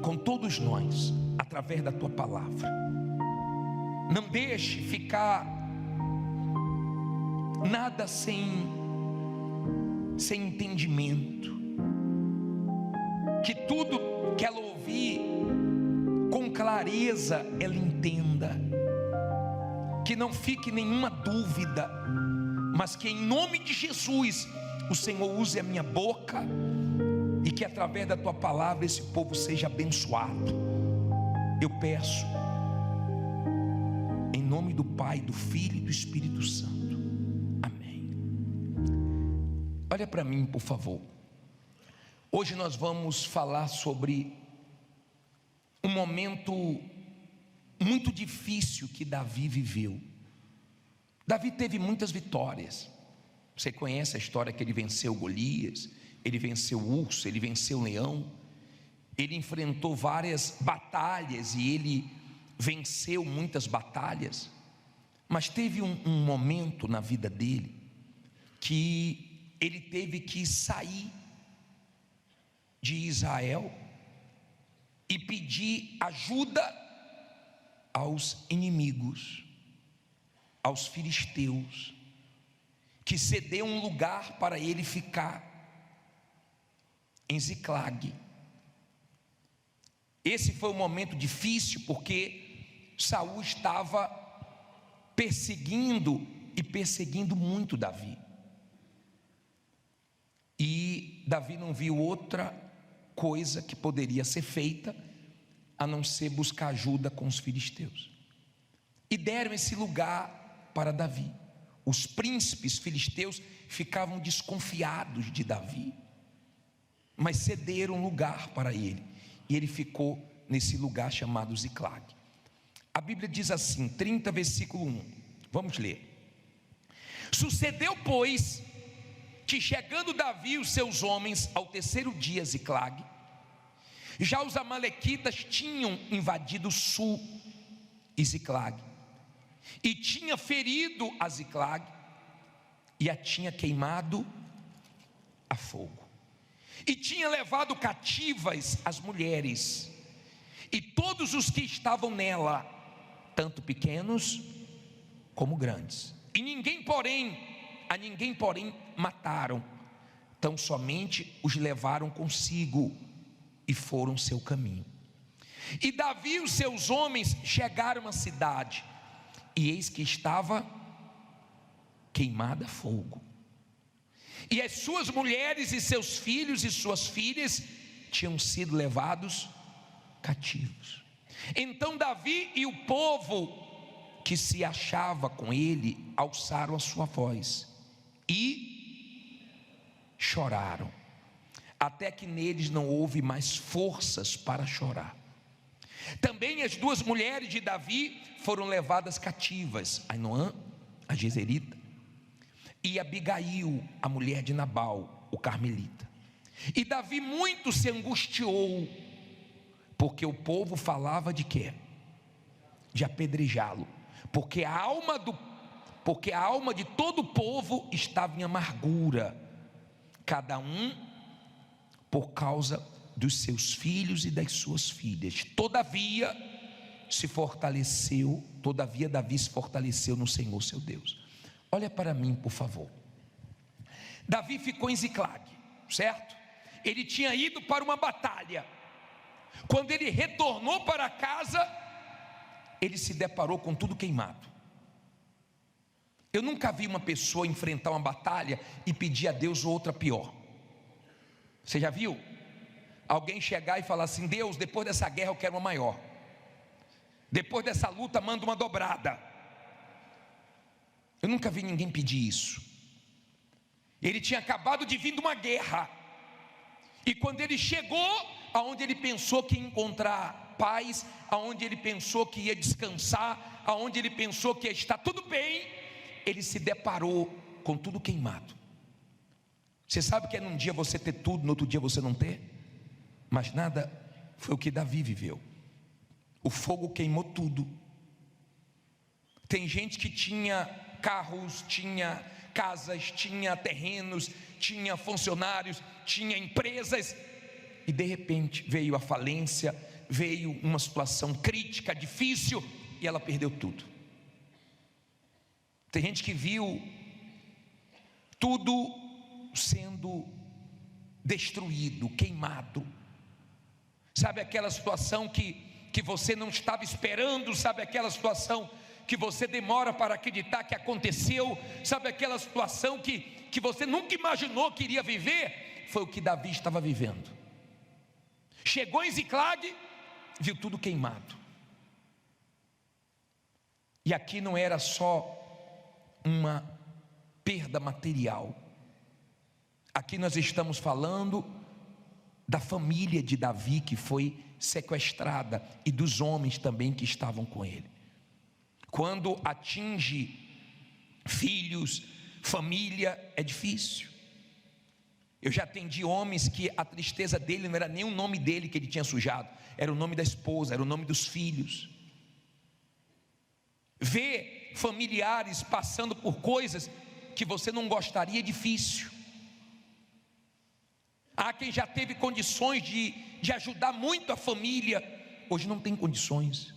com todos nós, através da tua palavra. Não deixe ficar nada sem entendimento. Que tudo que ela ouvir, com clareza ela entenda. Que não fique nenhuma dúvida, mas que em nome de Jesus o Senhor use a minha boca, e que através da tua palavra esse povo seja abençoado. Eu peço em nome do Pai, do Filho e do Espírito Santo. Amém. Olha para mim, por favor. Hoje nós vamos falar sobre um momento muito difícil que Davi viveu. Davi teve muitas vitórias. Você conhece a história que ele venceu Golias, ele venceu o urso, ele venceu o leão, ele enfrentou várias batalhas e ele venceu muitas batalhas. Mas teve um momento na vida dele que ele teve que sair de Israel e pedir ajuda aos inimigos, aos filisteus, que cedeu um lugar para ele ficar em Ziclag. Esse foi um momento difícil, porque Saul estava perseguindo muito Davi. E Davi não viu outra coisa que poderia ser feita a não ser buscar ajuda com os filisteus. E deram esse lugar para Davi. Os príncipes filisteus ficavam desconfiados de Davi, mas cederam lugar para ele, e ele ficou nesse lugar chamado Ziclag. A Bíblia diz assim, 30 versículo 1, vamos ler. Sucedeu, pois, que chegando Davi e os seus homens ao terceiro dia a Ziclag, já os amalequitas tinham invadido o sul e Ziclag, e tinha ferido a Ziclag, e a tinha queimado a fogo, e tinha levado cativas as mulheres, e todos os que estavam nela, tanto pequenos como grandes, e a ninguém porém mataram, tão somente os levaram consigo, e foram seu caminho. E Davi e os seus homens chegaram à cidade, e eis que estava queimada a fogo, e as suas mulheres e seus filhos e suas filhas tinham sido levados cativos. Então Davi e o povo que se achava com ele alçaram a sua voz e choraram, até que neles não houve mais forças para chorar. Também as duas mulheres de Davi foram levadas cativas, Ainoã, a Jezerita, e Abigail, a mulher de Nabal, o carmelita. E Davi muito se angustiou, porque o povo falava de quê? De apedrejá-lo, porque a alma de todo o povo estava em amargura, cada um por causa dos seus filhos e das suas filhas. Todavia Davi se fortaleceu no Senhor seu Deus. Olha para mim, por favor. Davi ficou em Ziclag, certo? Ele tinha ido para uma batalha. Quando ele retornou para casa, ele se deparou com tudo queimado. Eu nunca vi uma pessoa enfrentar uma batalha e pedir a Deus outra pior. Você já viu? Alguém chegar e falar assim: Deus, depois dessa guerra eu quero uma maior. Depois dessa luta manda uma dobrada. Eu nunca vi ninguém pedir isso. Ele tinha acabado de vir de uma guerra, e quando ele chegou aonde ele pensou que ia encontrar paz, aonde ele pensou que ia descansar, aonde ele pensou que ia estar tudo bem, ele se deparou com tudo queimado. Você sabe que é num dia você ter tudo, no outro dia você não ter? Mas nada foi o que Davi viveu. O fogo queimou tudo. Tem gente que tinha carros, tinha casas, tinha terrenos, tinha funcionários, tinha empresas, e de repente veio a falência, veio uma situação crítica, difícil, e ela perdeu tudo. Tem gente que viu tudo sendo destruído, queimado. Sabe aquela situação que você não estava esperando? Sabe aquela situação que você demora para acreditar que aconteceu? Sabe aquela situação que você nunca imaginou que iria viver? Foi o que Davi estava vivendo. Chegou em Ziclag, viu tudo queimado. E aqui não era só uma perda material. Aqui nós estamos falando da família de Davi que foi sequestrada e dos homens também que estavam com ele. Quando atinge filhos, família, é difícil. Eu já atendi homens que a tristeza dele não era nem o nome dele que ele tinha sujado, era o nome da esposa, era o nome dos filhos. Ver familiares passando por coisas que você não gostaria é difícil. Há quem já teve condições de ajudar muito a família, hoje não tem condições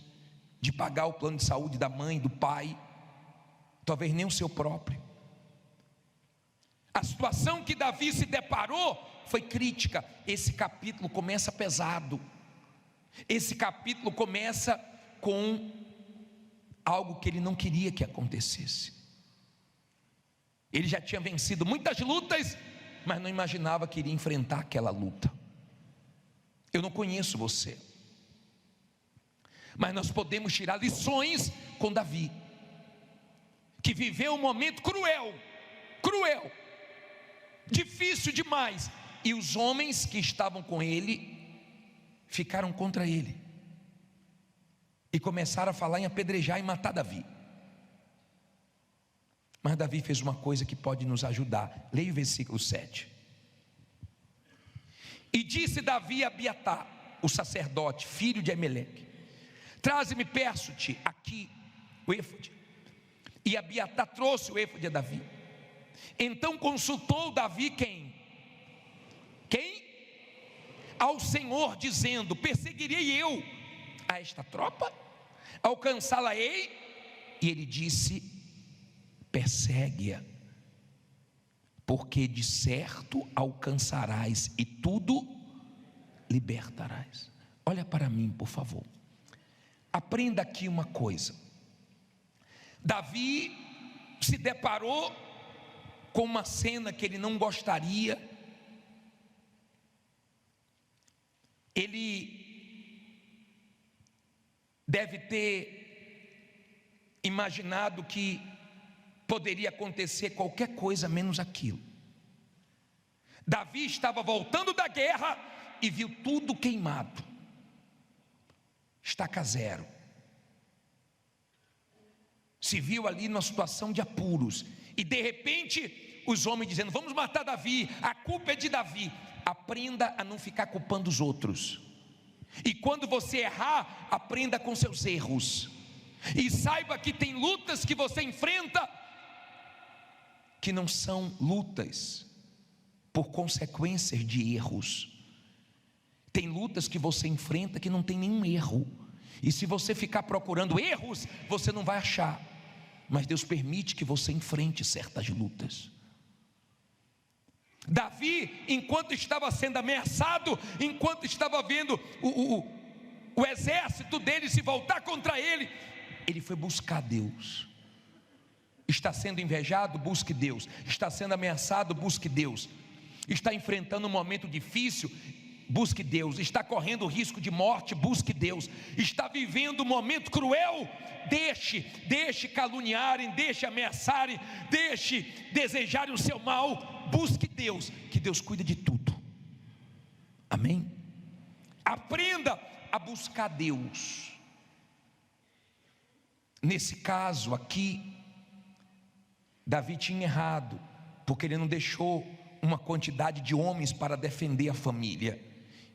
de pagar o plano de saúde da mãe, do pai, talvez nem o seu próprio. A situação que Davi se deparou foi crítica. Esse capítulo começa pesado. Esse capítulo começa com algo que ele não queria que acontecesse. Ele já tinha vencido muitas lutas, mas não imaginava que iria enfrentar aquela luta. Eu não conheço você, mas nós podemos tirar lições com Davi, que viveu um momento cruel, difícil demais, e os homens que estavam com ele ficaram contra ele e começaram a falar em apedrejar e matar Davi. Mas Davi fez uma coisa que pode nos ajudar. Leia o versículo 7. E disse Davi a Abiatar, o sacerdote, filho de Ameleque: traze-me perto-te aqui o éfode. E Abiatar trouxe o éfode a Davi. Então consultou Davi quem? Ao Senhor, dizendo: perseguirei eu a esta tropa? Alcançá-la-ei? E ele disse: persegue-a, porque de certo alcançarás e tudo libertarás. Olha para mim, por favor. Aprenda aqui uma coisa. Davi se deparou com uma cena que ele não gostaria. Ele deve ter imaginado que poderia acontecer qualquer coisa menos aquilo. Davi estava voltando da guerra e viu tudo queimado, estaca zero. Se viu ali numa situação de apuros, e de repente os homens dizendo: vamos matar Davi, a culpa é de Davi. Aprenda a não ficar culpando os outros, e quando você errar, aprenda com seus erros, e saiba que tem lutas que você enfrenta que não são lutas por consequências de erros. Tem lutas que você enfrenta que não tem nenhum erro, e se você ficar procurando erros, você não vai achar. Mas Deus permite que você enfrente certas lutas. Davi, enquanto estava sendo ameaçado, enquanto estava vendo o exército dele se voltar contra ele, ele foi buscar Deus. Está sendo invejado? Busque Deus. Está sendo ameaçado? Busque Deus. Está enfrentando um momento difícil? Busque Deus. Está correndo risco de morte? Busque Deus. Está vivendo um momento cruel? Deixe caluniarem, deixe ameaçarem, deixe desejarem o seu mal. Busque Deus, que Deus cuida de tudo. Amém? Aprenda a buscar Deus. Nesse caso aqui, Davi tinha errado, porque ele não deixou uma quantidade de homens para defender a família.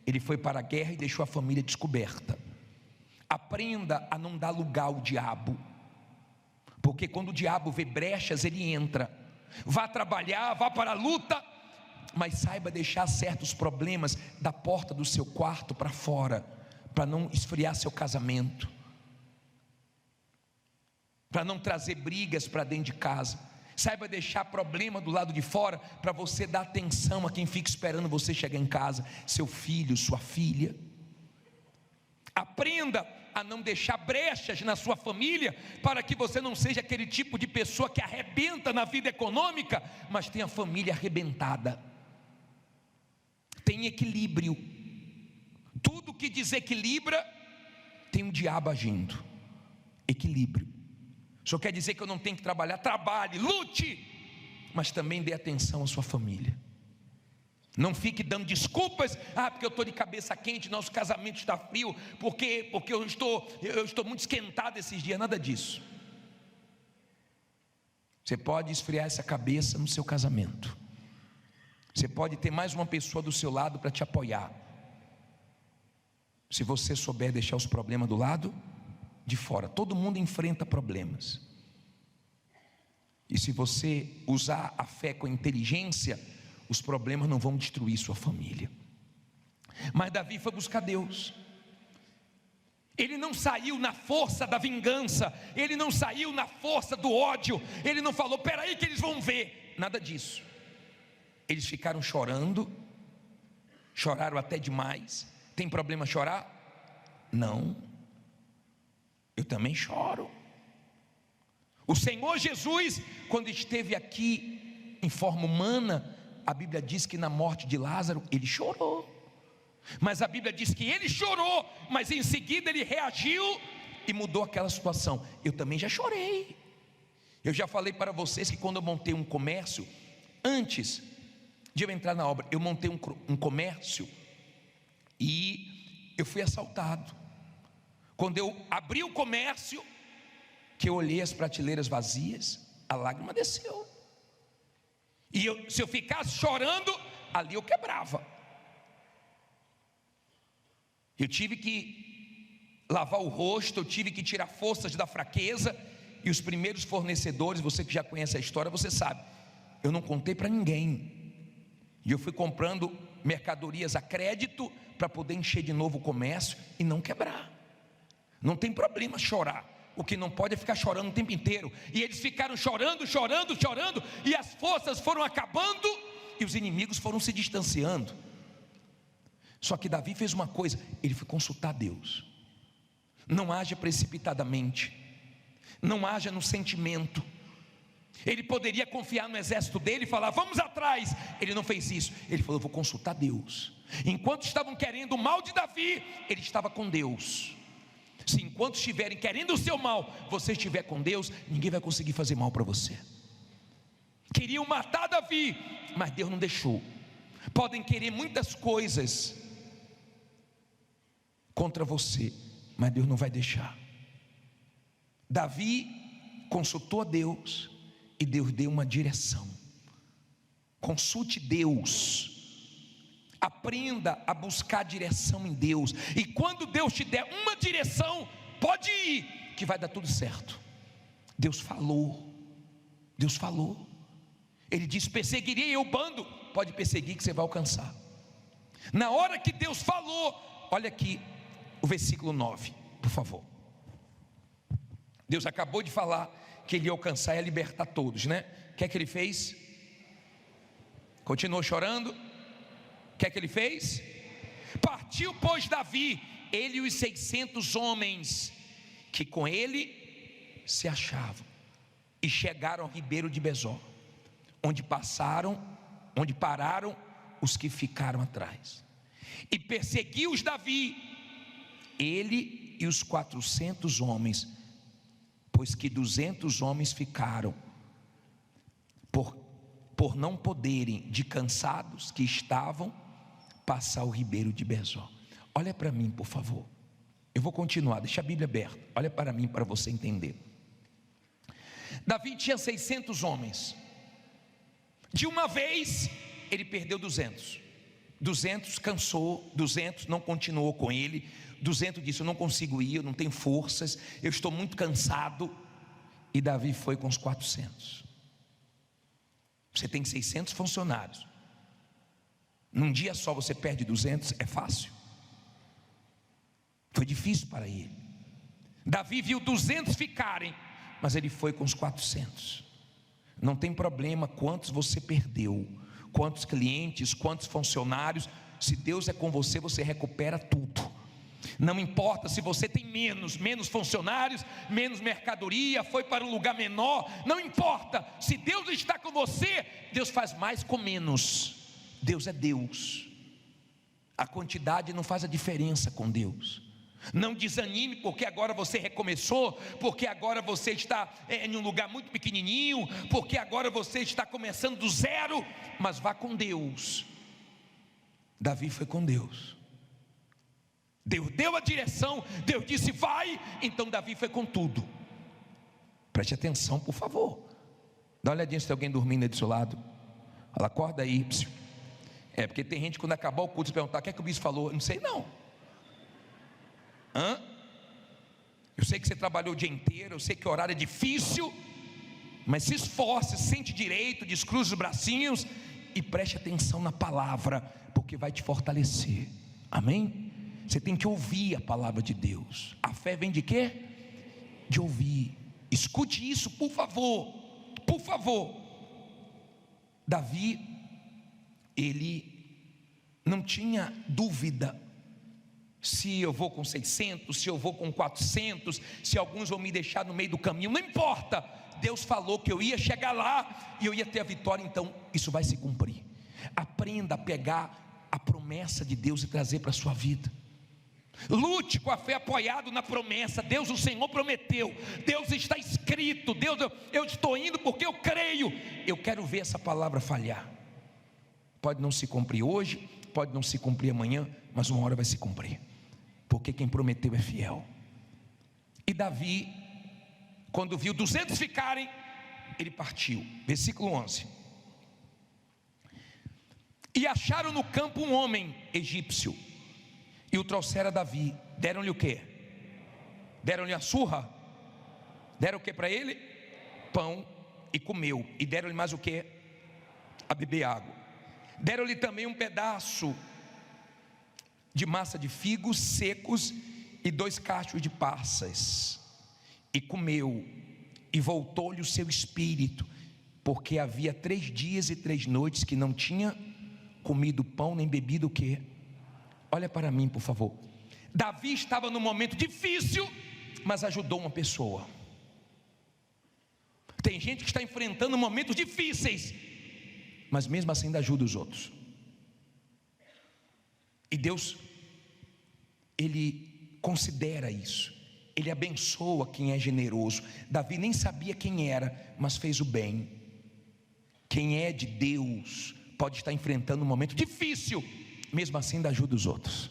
Ele foi para a guerra e deixou a família descoberta. Aprenda a não dar lugar ao diabo, porque quando o diabo vê brechas, ele entra. Vá trabalhar, vá para a luta, mas saiba deixar certos problemas da porta do seu quarto para fora, para não esfriar seu casamento, para não trazer brigas para dentro de casa. Saiba deixar problema do lado de fora, para você dar atenção a quem fica esperando você chegar em casa, seu filho, sua filha. Aprenda a não deixar brechas na sua família, para que você não seja aquele tipo de pessoa que arrebenta na vida econômica, mas tem a família arrebentada. Tem equilíbrio. Tudo que desequilibra tem um diabo agindo. Equilíbrio. Só quer dizer que eu não tenho que trabalhar? Trabalhe, lute, mas também dê atenção à sua família. Não fique dando desculpas, porque eu estou de cabeça quente, nosso casamento está frio, porque eu estou muito esquentado esses dias. Nada disso. Você pode esfriar essa cabeça no seu casamento. Você pode ter mais uma pessoa do seu lado para te apoiar, se você souber deixar os problemas do lado de fora. Todo mundo enfrenta problemas, e se você usar a fé com inteligência, os problemas não vão destruir sua família. Mas Davi foi buscar Deus. Ele não saiu na força da vingança, ele não saiu na força do ódio, ele não falou, peraí que eles vão ver, nada disso. Eles ficaram chorando, choraram até demais. Tem problema chorar? Não, eu também choro. O Senhor Jesus, quando esteve aqui em forma humana, a Bíblia diz que na morte de Lázaro ele chorou, mas a Bíblia diz que ele chorou, mas em seguida ele reagiu e mudou aquela situação. Eu também já chorei. Eu já falei para vocês que quando eu montei um comércio, antes de eu entrar na obra, eu montei um comércio e eu fui assaltado. Quando eu abri o comércio, que eu olhei as prateleiras vazias, a lágrima desceu. E se eu ficasse chorando, ali eu quebrava. Eu tive que lavar o rosto, eu tive que tirar forças da fraqueza. E os primeiros fornecedores, você que já conhece a história, você sabe, eu não contei para ninguém. E eu fui comprando mercadorias a crédito, para poder encher de novo o comércio e não quebrar. Não tem problema chorar. O que não pode é ficar chorando o tempo inteiro. E eles ficaram chorando, e as forças foram acabando, e os inimigos foram se distanciando. Só que Davi fez uma coisa, ele foi consultar Deus. Não haja precipitadamente, não haja no sentimento. Ele poderia confiar no exército dele e falar, vamos atrás. Ele não fez isso, ele falou, vou consultar Deus. Enquanto estavam querendo o mal de Davi, ele estava com Deus. Se enquanto estiverem querendo o seu mal, você estiver com Deus, ninguém vai conseguir fazer mal para você. Queriam matar Davi, mas Deus não deixou. Podem querer muitas coisas contra você, mas Deus não vai deixar. Davi consultou a Deus, e Deus deu uma direção. Consulte Deus. Aprenda a buscar direção em Deus. E quando Deus te der uma direção, pode ir, que vai dar tudo certo. Deus falou. Deus falou. Ele disse, perseguiria eu o bando. Pode perseguir que você vai alcançar. Na hora que Deus falou, olha aqui o versículo 9, por favor. Deus acabou de falar que ele ia alcançar e ia libertar todos, né? O que é que ele fez? Continuou chorando. O que é que ele fez? Partiu, pois, Davi, ele e os 600 homens que com ele se achavam, e chegaram ao ribeiro de Besor, onde pararam os que ficaram atrás. E perseguiu-os Davi, ele e os 400 homens, pois que 200 homens ficaram, por não poderem, de cansados que estavam, passar o ribeiro de Besor. Olha para mim, por favor. Eu vou continuar, deixa a Bíblia aberta. Olha para mim, para você entender. Davi tinha 600 homens. De uma vez, ele perdeu 200. 200 cansou, 200 não continuou com ele. 200 disse, eu não consigo ir, eu não tenho forças, eu estou muito cansado. E Davi foi com os 400. Você tem 600 funcionários, Num dia só você perde 200, é fácil? Foi difícil para ele. Davi viu 200 ficarem, mas ele foi com os 400. Não tem problema quantos você perdeu, quantos clientes, quantos funcionários. Se Deus é com você, você recupera tudo. Não importa se você tem menos funcionários, menos mercadoria, foi para um lugar menor, não importa. Se Deus está com você, Deus faz mais com menos. Deus é Deus. A quantidade não faz a diferença com Deus. Não desanime porque agora você recomeçou, porque agora você está em um lugar muito pequenininho, porque agora você está começando do zero, mas vá com Deus. Davi foi com Deus. Deus deu a direção, Deus disse vai, então Davi foi com tudo. Preste atenção, por favor. Dá uma olhadinha se tem alguém dormindo aí do seu lado. Fala, acorda aí. Porque tem gente quando acabar o culto se perguntar, o que é que o bispo falou? Eu não sei não. Eu sei que você trabalhou o dia inteiro, eu sei que o horário é difícil, mas se esforce, sente direito, descruze os bracinhos e preste atenção na palavra, porque vai te fortalecer. Amém? Você tem que ouvir a palavra de Deus. A fé vem de quê? De ouvir. Escute isso, por favor. Por favor. Davi, ele não tinha dúvida se eu vou com 600, se eu vou com 400, se alguns vão me deixar no meio do caminho, não importa. Deus falou que eu ia chegar lá e eu ia ter a vitória, então isso vai se cumprir. Aprenda a pegar a promessa de Deus e trazer para a sua vida. Lute com a fé apoiado na promessa. Deus, o Senhor prometeu, Deus está escrito, Deus, eu estou indo porque eu creio. Eu quero ver essa palavra falhar. Pode não se cumprir hoje, pode não se cumprir amanhã, mas uma hora vai se cumprir, porque quem prometeu é fiel. E Davi, quando viu 200 ficarem, ele partiu. Versículo 11. E acharam no campo um homem egípcio, e o trouxeram a Davi. Deram-lhe o quê? Deram-lhe a surra? Deram o que para ele? Pão, e comeu. E deram-lhe mais o que? A beber água. Deram-lhe também um pedaço de massa de figos secos e 2 cachos de passas. E comeu, e voltou-lhe o seu espírito, porque havia 3 dias e 3 noites que não tinha comido pão nem bebido o quê? Olha para mim, por favor. Davi estava num momento difícil, mas ajudou uma pessoa. Tem gente que está enfrentando momentos difíceis, mas mesmo assim ainda ajuda os outros. E Deus, Ele considera isso. Ele abençoa quem é generoso. Davi nem sabia quem era, mas fez o bem. Quem é de Deus pode estar enfrentando um momento difícil, mesmo assim ainda ajuda os outros.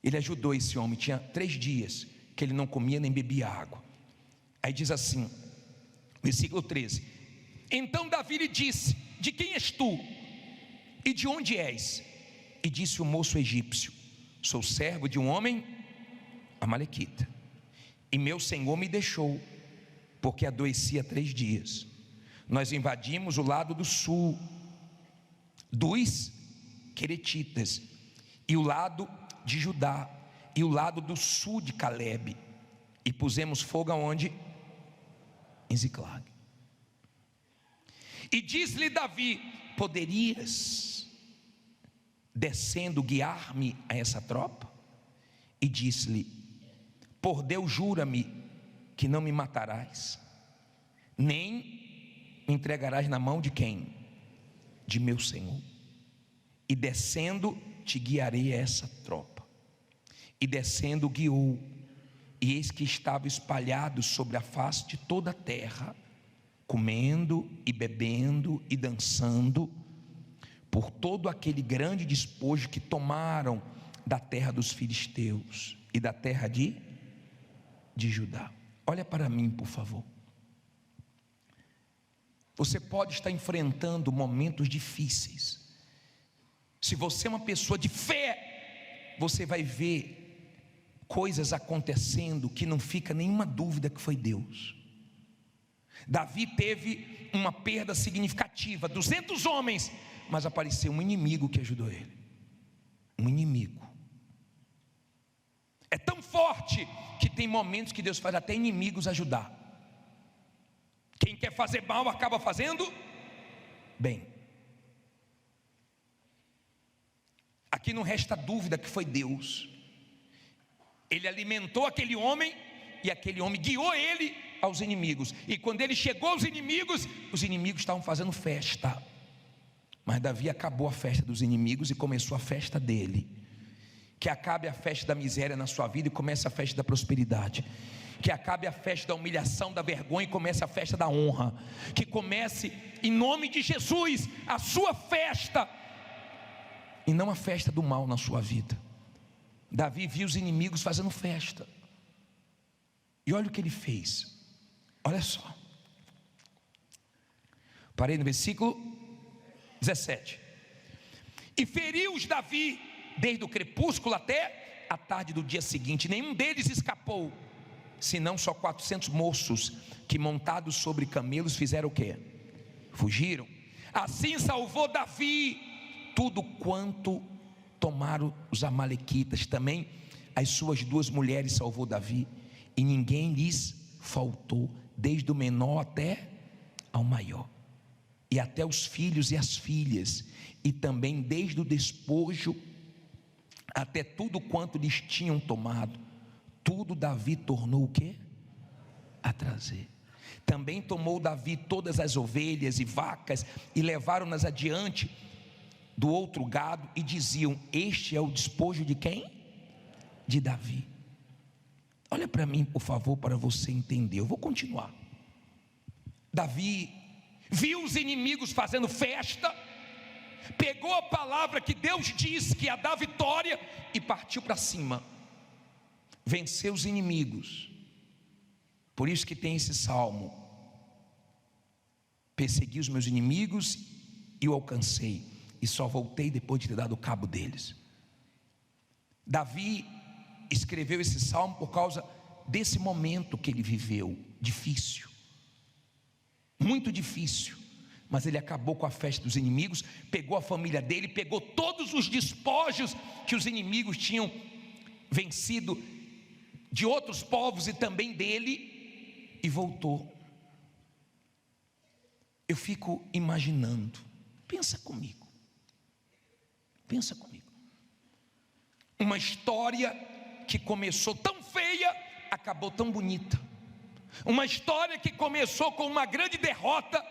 Ele ajudou esse homem. Tinha 3 dias que ele não comia nem bebia água. Aí diz assim, versículo 13: então Davi lhe disse: de quem és tu? E de onde és? E disse o moço egípcio: sou servo de um homem amalequita, e meu senhor me deixou, porque adoecia 3 dias. Nós invadimos o lado do sul dos queretitas, e o lado de Judá, e o lado do sul de Calebe, e pusemos fogo aonde? Em Ziclag. E disse-lhe Davi: poderias descendo guiar-me a essa tropa? E disse-lhe: por Deus, jura-me que não me matarás, nem me entregarás na mão de quem? De meu senhor. E descendo te guiarei a essa tropa. E descendo guiou, e eis que estava espalhado sobre a face de toda a terra, comendo e bebendo e dançando, por todo aquele grande despojo que tomaram da terra dos filisteus e da terra de Judá. Olha para mim, por favor. Você pode estar enfrentando momentos difíceis. Se você é uma pessoa de fé, você vai ver coisas acontecendo que não fica nenhuma dúvida que foi Deus. Davi teve uma perda significativa, 200 homens, mas apareceu um inimigo que ajudou ele. Um inimigo. É tão forte que tem momentos que Deus faz até inimigos ajudar. Quem quer fazer mal acaba fazendo bem. Aqui não resta dúvida que foi Deus. Ele alimentou aquele homem e aquele homem guiou ele aos inimigos. E quando ele chegou aos inimigos, os inimigos estavam fazendo festa. Mas Davi acabou a festa dos inimigos e começou a festa dele. Que acabe a festa da miséria na sua vida e comece a festa da prosperidade. Que acabe a festa da humilhação, da vergonha e comece a festa da honra. Que comece em nome de Jesus a sua festa e não a festa do mal na sua vida. Davi viu os inimigos fazendo festa. E olha o que ele fez. Olha só. Parei no versículo 17. E feriu-os Davi desde o crepúsculo até a tarde do dia seguinte. Nenhum deles escapou, senão só 400 moços que, montados sobre camelos, fizeram o quê? Fugiram. Assim salvou Davi tudo quanto tomaram os amalequitas. Também as suas 2 mulheres salvou Davi, e ninguém lhes faltou, desde o menor até ao maior, e até os filhos e as filhas, e também desde o despojo até tudo quanto lhes tinham tomado. Tudo Davi tornou o quê? A trazer. Também tomou Davi todas as ovelhas e vacas, e levaram-nas adiante do outro gado, e diziam: este é o despojo de quem? De Davi. Olha para mim, por favor, para você entender. Eu vou continuar. Davi viu os inimigos fazendo festa, pegou a palavra que Deus disse que ia dar vitória e partiu para cima. Venceu os inimigos. Por isso que tem esse salmo: persegui os meus inimigos e o alcancei, e só voltei depois de ter dado cabo deles. Davi escreveu esse salmo por causa desse momento que ele viveu, difícil, muito difícil. Mas ele acabou com a festa dos inimigos, pegou a família dele, pegou todos os despojos que os inimigos tinham vencido de outros povos e também dele, e voltou. Eu fico imaginando, pensa comigo, uma história que começou tão feia, acabou tão bonita. Uma história que começou com uma grande derrota,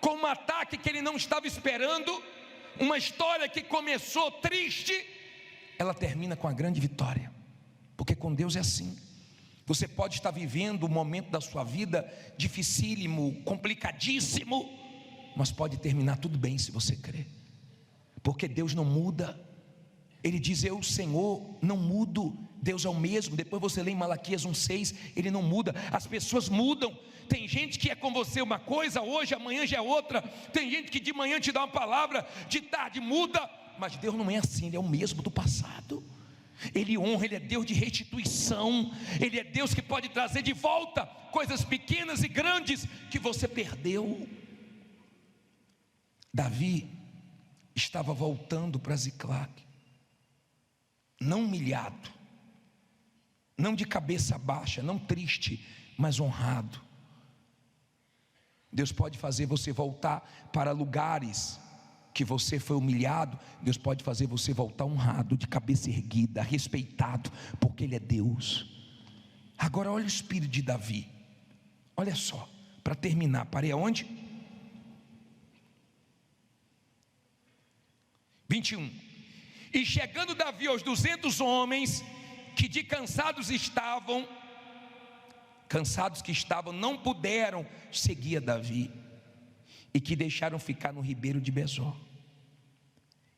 com um ataque que ele não estava esperando. Uma história que começou triste, ela termina com a grande vitória. Porque com Deus é assim. Você pode estar vivendo um momento da sua vida dificílimo, complicadíssimo, mas pode terminar tudo bem se você crer. Porque Deus não muda. Ele diz: eu, Senhor, não mudo. Deus é o mesmo. Depois você lê em Malaquias 1,6, ele não muda. As pessoas mudam. Tem gente que é com você uma coisa hoje, amanhã já é outra. Tem gente que de manhã te dá uma palavra, de tarde muda. Mas Deus não é assim, ele é o mesmo do passado. Ele honra, ele é Deus de restituição. Ele é Deus que pode trazer de volta coisas pequenas e grandes que você perdeu. Davi estava voltando para Ziclague, não humilhado, não de cabeça baixa, não triste, mas honrado. Deus pode fazer você voltar para lugares que você foi humilhado. Deus pode fazer você voltar honrado, de cabeça erguida, respeitado, porque Ele é Deus. Agora olha o espírito de Davi. Olha só, para terminar, parei aonde? 21. E chegando Davi aos 200 homens, que de cansados que estavam, não puderam seguir a Davi, e que deixaram ficar no ribeiro de Besor.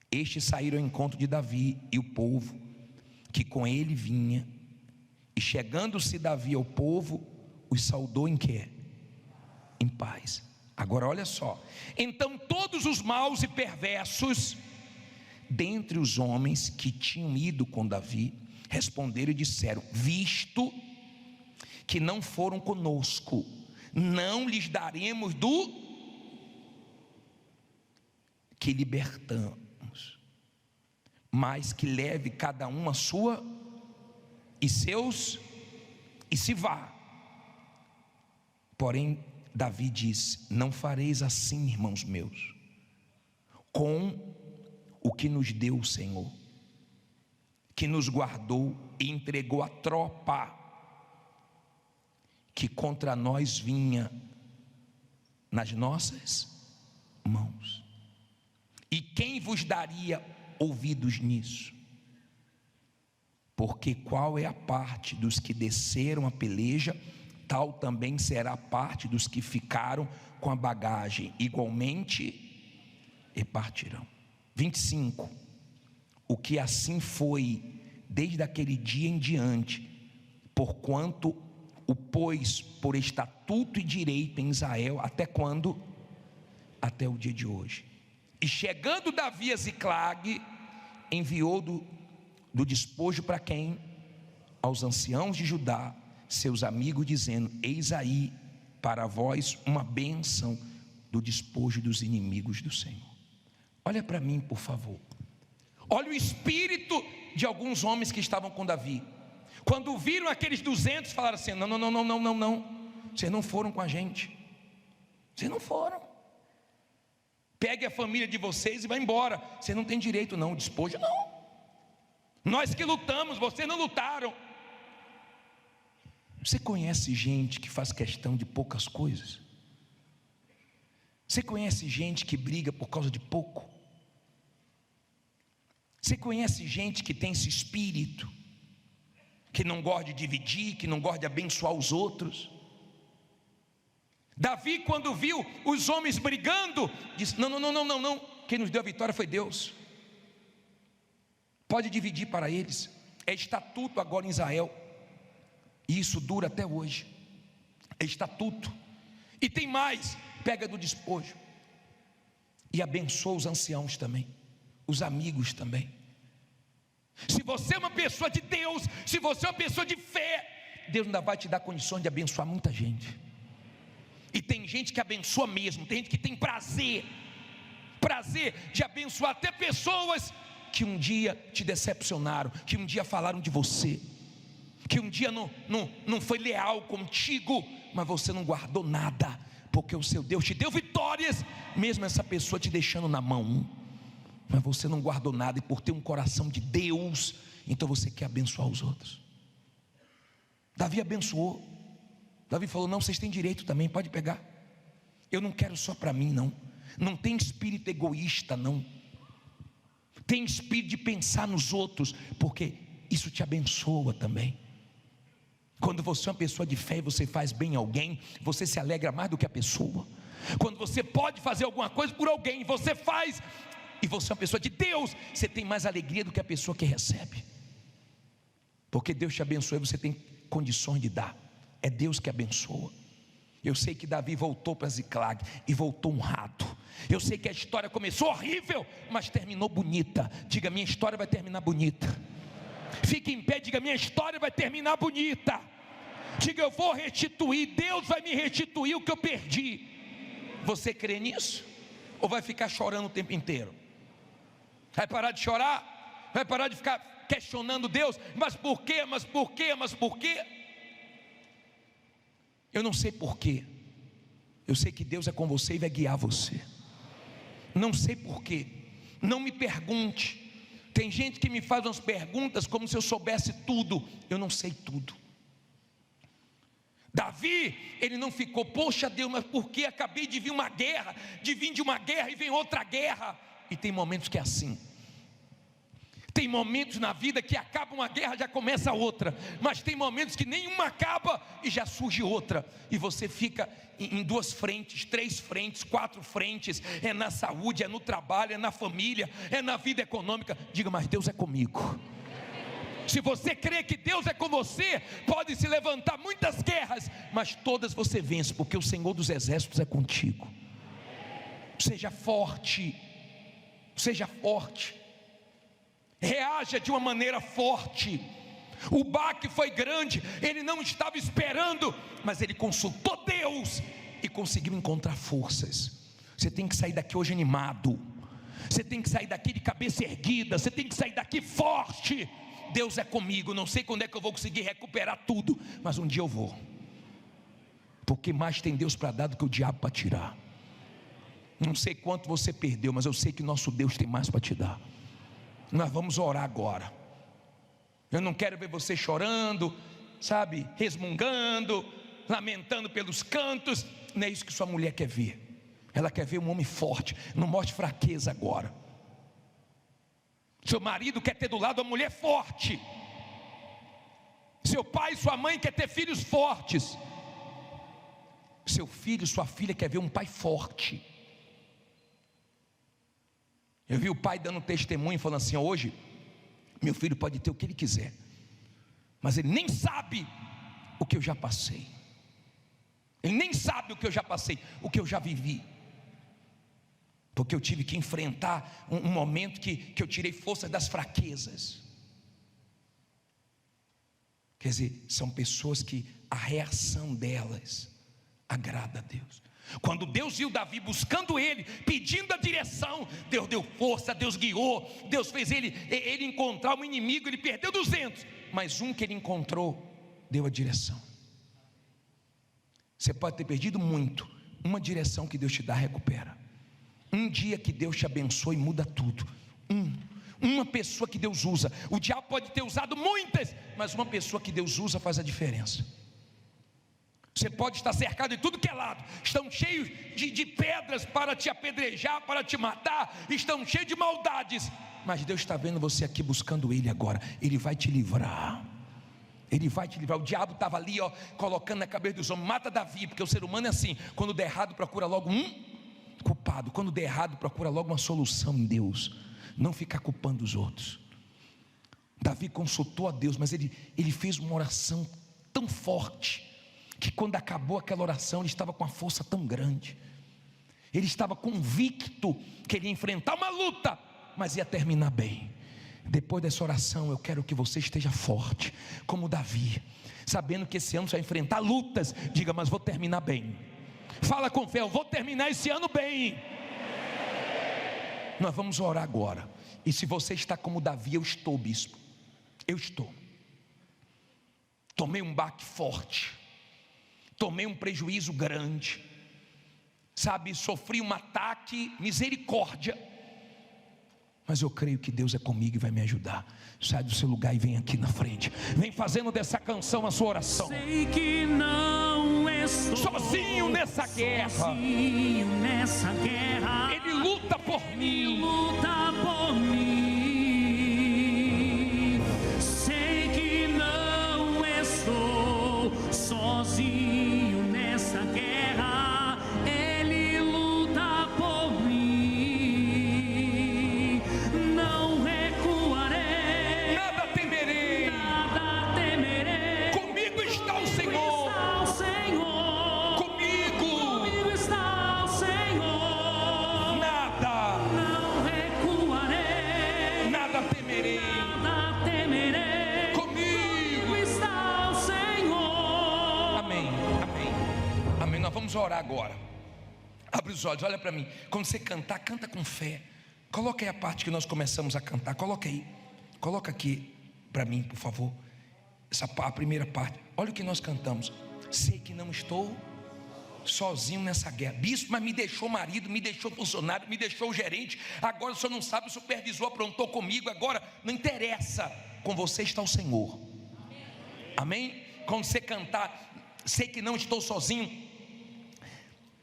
Estes saíram ao encontro de Davi e o povo que com ele vinha, e chegando-se Davi ao povo, os saudou em quê? Em paz. Agora olha só: então todos os maus e perversos dentre os homens que tinham ido com Davi responderam e disseram: visto que não foram conosco, não lhes daremos do que libertamos, mas que leve cada um a sua e seus, e se vá. Porém, Davi diz: não fareis assim, irmãos meus, com o que nos deu o Senhor, que nos guardou e entregou a tropa que contra nós vinha nas nossas mãos. E quem vos daria ouvidos nisso? Porque qual é a parte dos que desceram a peleja, tal também será a parte dos que ficaram com a bagagem, igualmente repartirão. 25. O que assim foi desde aquele dia em diante, porquanto o pôs por estatuto e direito em Israel, até quando? Até o dia de hoje. E chegando Davi a Ziclag, enviou do despojo para quem? Aos anciãos de Judá, seus amigos, dizendo: eis aí para vós uma bênção do despojo dos inimigos do Senhor. Olha para mim, por favor. Olha o espírito de alguns homens que estavam com Davi. Quando viram aqueles 200, falaram assim: não, vocês não foram com a gente, vocês não foram. Pegue a família de vocês e vá embora. Você não tem direito não, despojo não. Nós que lutamos, vocês não lutaram. Você conhece gente que faz questão de poucas coisas? Você conhece gente que briga por causa de pouco? Você conhece gente que tem esse espírito, que não gosta de dividir, que não gosta de abençoar os outros? Davi, quando viu os homens brigando, disse: não, quem nos deu a vitória foi Deus. Pode dividir para eles. É estatuto agora em Israel, e isso dura até hoje. É estatuto. E tem mais: pega do despojo e abençoa os anciãos também, os amigos também. Se você é uma pessoa de Deus, se você é uma pessoa de fé, Deus ainda vai te dar condições de abençoar muita gente. E tem gente que abençoa mesmo, tem gente que tem prazer de abençoar até pessoas que um dia te decepcionaram, que um dia falaram de você, que um dia não foi leal contigo, mas você não guardou nada, porque o seu Deus te deu vitórias, mesmo essa pessoa te deixando na mão, mas você não guardou nada, e por ter um coração de Deus, então você quer abençoar os outros. Davi abençoou. Davi falou: não, vocês têm direito também, pode pegar. Eu não quero só para mim, não tem espírito egoísta, não. Tem espírito de pensar nos outros, porque isso te abençoa também. Quando você é uma pessoa de fé e você faz bem a alguém, você se alegra mais do que a pessoa. Quando você pode fazer alguma coisa por alguém, você faz, e você é uma pessoa de Deus, você tem mais alegria do que a pessoa que recebe, porque Deus te abençoa e você tem condições de dar. É Deus que abençoa. Eu sei que Davi voltou para Ziclag e voltou honrado. Eu sei que a história começou horrível, mas terminou bonita. Diga: minha história vai terminar bonita. Fique em pé, diga: minha história vai terminar bonita. Diga: eu vou restituir, Deus vai me restituir o que eu perdi. Você crê nisso? Ou vai ficar chorando o tempo inteiro? Vai parar de chorar? Vai parar de ficar questionando Deus? Mas por quê? Mas por quê? Mas por quê? Eu não sei porquê. Eu sei que Deus é com você e vai guiar você. Não sei porquê. Não me pergunte. Tem gente que me faz umas perguntas como se eu soubesse tudo. Eu não sei tudo. Davi, ele não ficou: poxa Deus, mas por que acabei de vir uma guerra, de vir de uma guerra e vem outra guerra? E tem momentos que é assim. Tem momentos na vida que acaba uma guerra, já começa outra. Mas tem momentos que nenhuma acaba e já surge outra. E você fica em 2 frentes, 3 frentes, 4 frentes. É na saúde, é no trabalho, é na família, é na vida econômica. Diga: mas Deus é comigo. Se você crê que Deus é com você, pode se levantar muitas guerras, mas todas você vence, porque o Senhor dos Exércitos é contigo. Seja forte. Seja forte. Reaja de uma maneira forte. O baque foi grande, ele não estava esperando, mas ele consultou Deus e conseguiu encontrar forças. Você tem que sair daqui hoje animado. Você tem que sair daqui de cabeça erguida, você tem que sair daqui forte. Deus é comigo, não sei quando é que eu vou conseguir recuperar tudo, mas um dia eu vou. Porque mais tem Deus para dar do que o diabo para tirar. Não sei quanto você perdeu, mas eu sei que nosso Deus tem mais para te dar. Nós vamos orar agora. Eu não quero ver você chorando, sabe, resmungando, lamentando pelos cantos. Não é isso que sua mulher quer ver. Ela quer ver um homem forte. Não mostre fraqueza agora. Seu marido quer ter do lado uma mulher forte. Seu pai e sua mãe quer ter filhos fortes. Seu filho, sua filha quer ver um pai forte. Eu vi o pai dando testemunho, falando assim: hoje meu filho pode ter o que ele quiser, mas ele nem sabe o que eu já passei. Ele nem sabe o que eu já passei, o que eu já vivi. Porque eu tive que enfrentar um momento que eu tirei força das fraquezas. Quer dizer, são pessoas que a reação delas agrada a Deus. Quando Deus viu Davi buscando ele, pedindo a direção, Deus deu força, Deus guiou, Deus fez ele encontrar um inimigo. Ele perdeu 200, mas um que ele encontrou deu a direção. Você pode ter perdido muito, uma direção que Deus te dá recupera. Um dia que Deus te abençoa e muda tudo. Uma pessoa que Deus usa. O diabo pode ter usado muitas, mas uma pessoa que Deus usa faz a diferença. Você pode estar cercado de tudo que é lado, estão cheios de pedras para te apedrejar, para te matar, estão cheios de maldades, mas Deus está vendo você aqui buscando Ele agora. Ele vai te livrar. Ele vai te livrar. O diabo estava ali, colocando na cabeça dos homens: mata Davi, porque o ser humano é assim, quando der errado procura logo um culpado, quando der errado procura logo uma solução em Deus, não ficar culpando os outros. Davi consultou a Deus, mas ele fez uma oração tão forte, que quando acabou aquela oração, ele estava com uma força tão grande, ele estava convicto que ele ia enfrentar uma luta, mas ia terminar bem. Depois dessa oração, eu quero que você esteja forte, como Davi, sabendo que esse ano você vai enfrentar lutas. Diga: mas vou terminar bem. Fala com fé: eu vou terminar esse ano bem. Nós vamos orar agora. E se você está como Davi: eu estou, bispo, eu estou. Tomei um baque forte, tomei um prejuízo grande, sabe, sofri um ataque, misericórdia, mas eu creio que Deus é comigo e vai me ajudar. Sai do seu lugar e vem aqui na frente. Vem fazendo dessa canção a sua oração. Sei que não estou sozinho nessa guerra. Sozinho nessa guerra. Ele luta por mim. Luta por mim. Sei que não estou sozinho nessa guerra. Ele luta por mim. Não recuarei. Nada temerei. Nada temerei. Comigo está o Senhor. Comigo está o Senhor. Nada. Não recuarei. Nada temerei. Nada temerei. Comigo está o Senhor. Amém, amém, amém. Nós vamos orar agora. Abre os olhos, olha para mim. Quando você cantar, canta com fé. Coloca aí a parte que nós começamos a cantar. Coloca aí. Coloca aqui para mim, por favor. A primeira parte. Olha o que nós cantamos. Sei que não estou sozinho nessa guerra. Bispo, mas me deixou marido, me deixou funcionário, me deixou gerente. Agora o senhor não sabe, o supervisor aprontou comigo. Agora não interessa. Com você está o Senhor. Amém? Quando você cantar, sei que não estou sozinho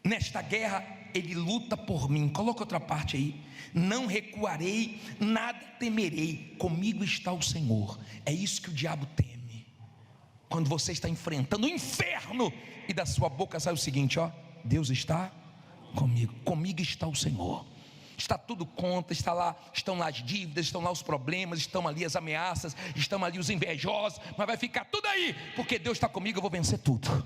nesta guerra, Ele luta por mim. Coloca outra parte aí. Não recuarei, nada temerei, comigo está o Senhor. É isso que o diabo teme. Quando você está enfrentando o inferno e da sua boca sai o seguinte: Deus está comigo, comigo está o Senhor. Está tudo contra, estão lá as dívidas, estão lá os problemas, estão ali as ameaças, estão ali os invejosos, mas vai ficar tudo aí, porque Deus está comigo, eu vou vencer tudo.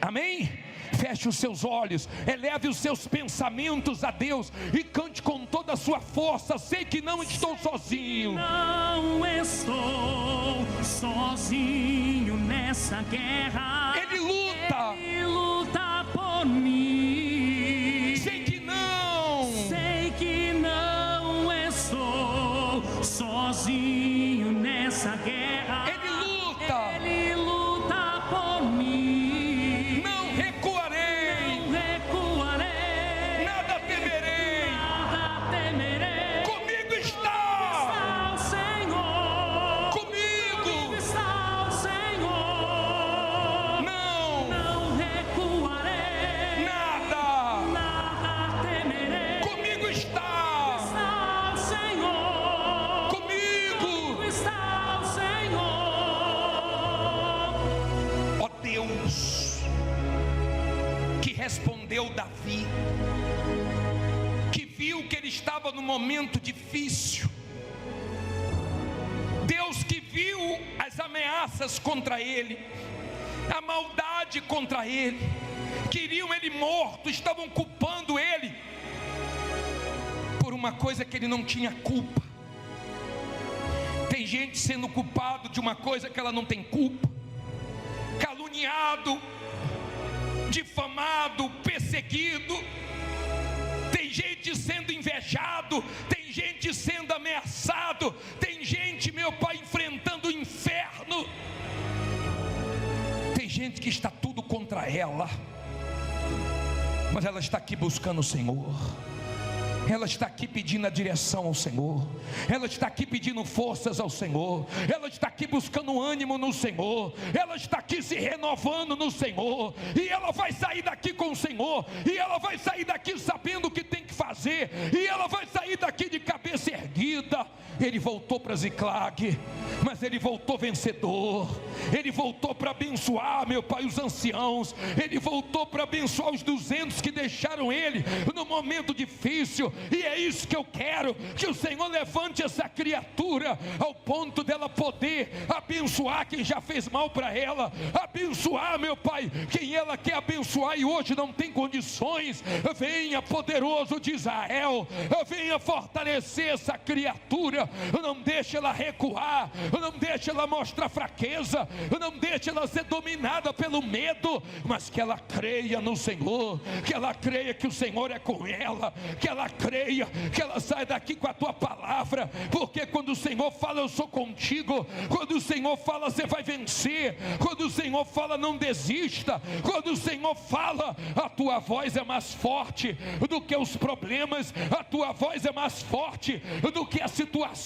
Amém? Feche os seus olhos, eleve os seus pensamentos a Deus e cante com toda a sua força. Sei que não estou sozinho. Não estou sozinho nessa guerra. Ele luta. Ele luta por mim. Sei que não. Sei que não respondeu Davi, que viu que ele estava num momento difícil. Deus que viu as ameaças contra ele, a maldade contra ele, queriam ele morto, estavam culpando ele por uma coisa que ele não tinha culpa. Tem gente sendo culpado de uma coisa que ela não tem culpa, caluniado, difamado, perseguido. Tem gente sendo invejado, tem gente sendo ameaçado, tem gente, meu Pai, enfrentando o inferno. Tem gente que está tudo contra ela, mas ela está aqui buscando o Senhor. Ela está aqui pedindo a direção ao Senhor. Ela está aqui pedindo forças ao Senhor. Ela está aqui buscando ânimo no Senhor. Ela está aqui se renovando no Senhor. E ela vai sair daqui com o Senhor. E ela vai sair daqui sabendo o que tem que fazer. E ela vai sair daqui de cabeça erguida. Ele voltou para Ziclag, mas ele voltou vencedor. Ele voltou para abençoar, meu Pai, os anciãos. Ele voltou para abençoar os 200 que deixaram ele no momento difícil. E é isso que eu quero, que o Senhor levante essa criatura ao ponto dela poder abençoar quem já fez mal para ela, abençoar, meu Pai, quem ela quer abençoar e hoje não tem condições. Venha, poderoso de Israel, venha fortalecer essa criatura. Não deixe ela recuar, não deixe ela mostrar fraqueza, não deixe ela ser dominada pelo medo, mas que ela creia no Senhor, que ela creia que o Senhor é com ela, que ela creia, que ela saia daqui com a tua palavra, porque quando o Senhor fala, eu sou contigo. Quando o Senhor fala, você vai vencer. Quando o Senhor fala, não desista. Quando o Senhor fala, a tua voz é mais forte do que os problemas, a tua voz é mais forte do que a situação.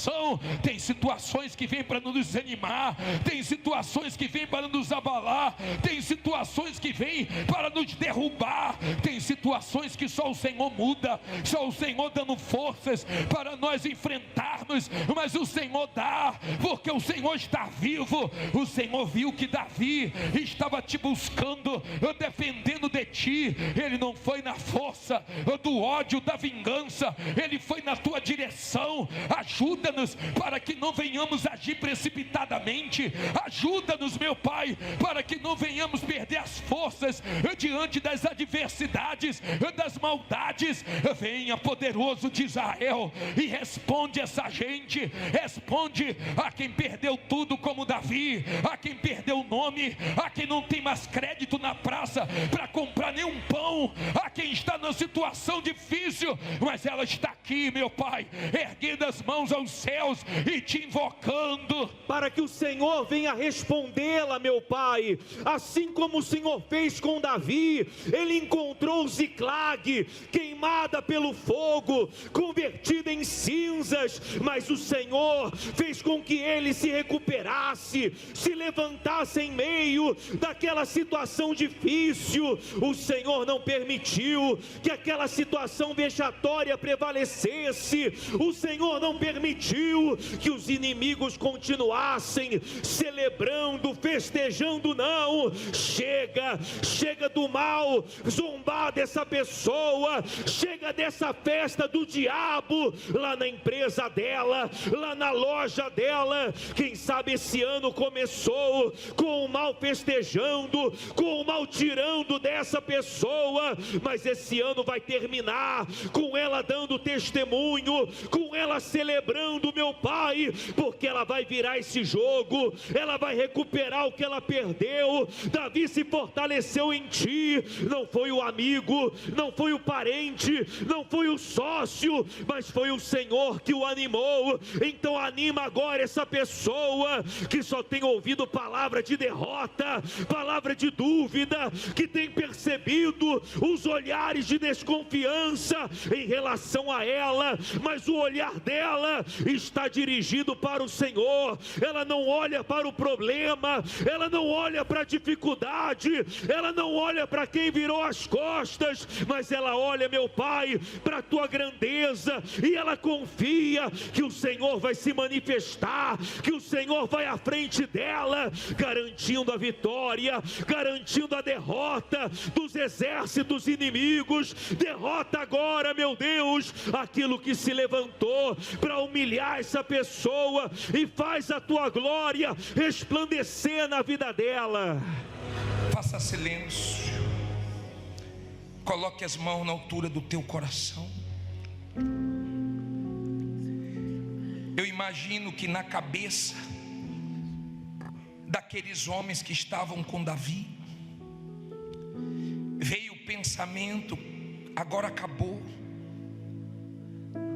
Tem situações que vêm para nos desanimar, tem situações que vêm para nos abalar, tem situações que vêm para nos derrubar, tem situações que só o Senhor muda, só o Senhor dando forças para nós enfrentarmos, mas o Senhor dá, porque o Senhor está vivo. O Senhor viu que Davi estava te buscando, defendendo de ti. Ele não foi na força do ódio, da vingança, ele foi na tua direção. Ajuda-nos para que não venhamos agir precipitadamente. Ajuda-nos, meu Pai, para que não venhamos perder as forças diante das adversidades, das maldades. Venha, poderoso de Israel, e responde essa gente. Responde a quem perdeu tudo como Davi, a quem perdeu o nome, a quem não tem mais crédito na praça para comprar nenhum pão, a quem está numa situação difícil, mas ela está aqui, meu Pai, erguendo as mãos aos céus e te invocando, para que o Senhor venha respondê-la, meu Pai, assim como o Senhor fez com Davi. Ele encontrou Ziclag queimada pelo fogo, convertida em cinzas, mas o Senhor fez com que ele se recuperasse, se levantasse em meio daquela situação difícil. O Senhor não permitiu que aquela situação vexatória prevalecesse. O Senhor não permitiu que os inimigos continuassem celebrando, festejando. Não, chega do mal, zombar dessa pessoa, chega dessa festa do diabo, lá na empresa dela, lá na loja dela. Quem sabe esse ano começou com o mal festejando, com o mal tirando dessa pessoa, mas esse ano vai terminar com ela dando testemunho, com ela celebrando, meu Pai, porque ela vai virar esse jogo, ela vai recuperar o que ela perdeu. Davi se fortaleceu em ti, não foi o amigo, não foi o parente, não foi o sócio, mas foi o Senhor que o animou. Então anima agora essa pessoa que só tem ouvido palavra de derrota, palavra de dúvida, que tem percebido os olhares de desconfiança, pensa em relação a ela, mas o olhar dela está dirigido para o Senhor. Ela não olha para o problema, ela não olha para a dificuldade, ela não olha para quem virou as costas, mas ela olha, meu Pai, para a tua grandeza, e ela confia que o Senhor vai se manifestar, que o Senhor vai à frente dela, garantindo a vitória, garantindo a derrota dos exércitos inimigos. Derrota agora, meu Deus, aquilo que se levantou para humilhar essa pessoa, e faz a tua glória resplandecer na vida dela. Faça silêncio, coloque as mãos na altura do teu coração. Eu imagino que na cabeça daqueles homens que estavam com Davi veio o pensamento: agora acabou,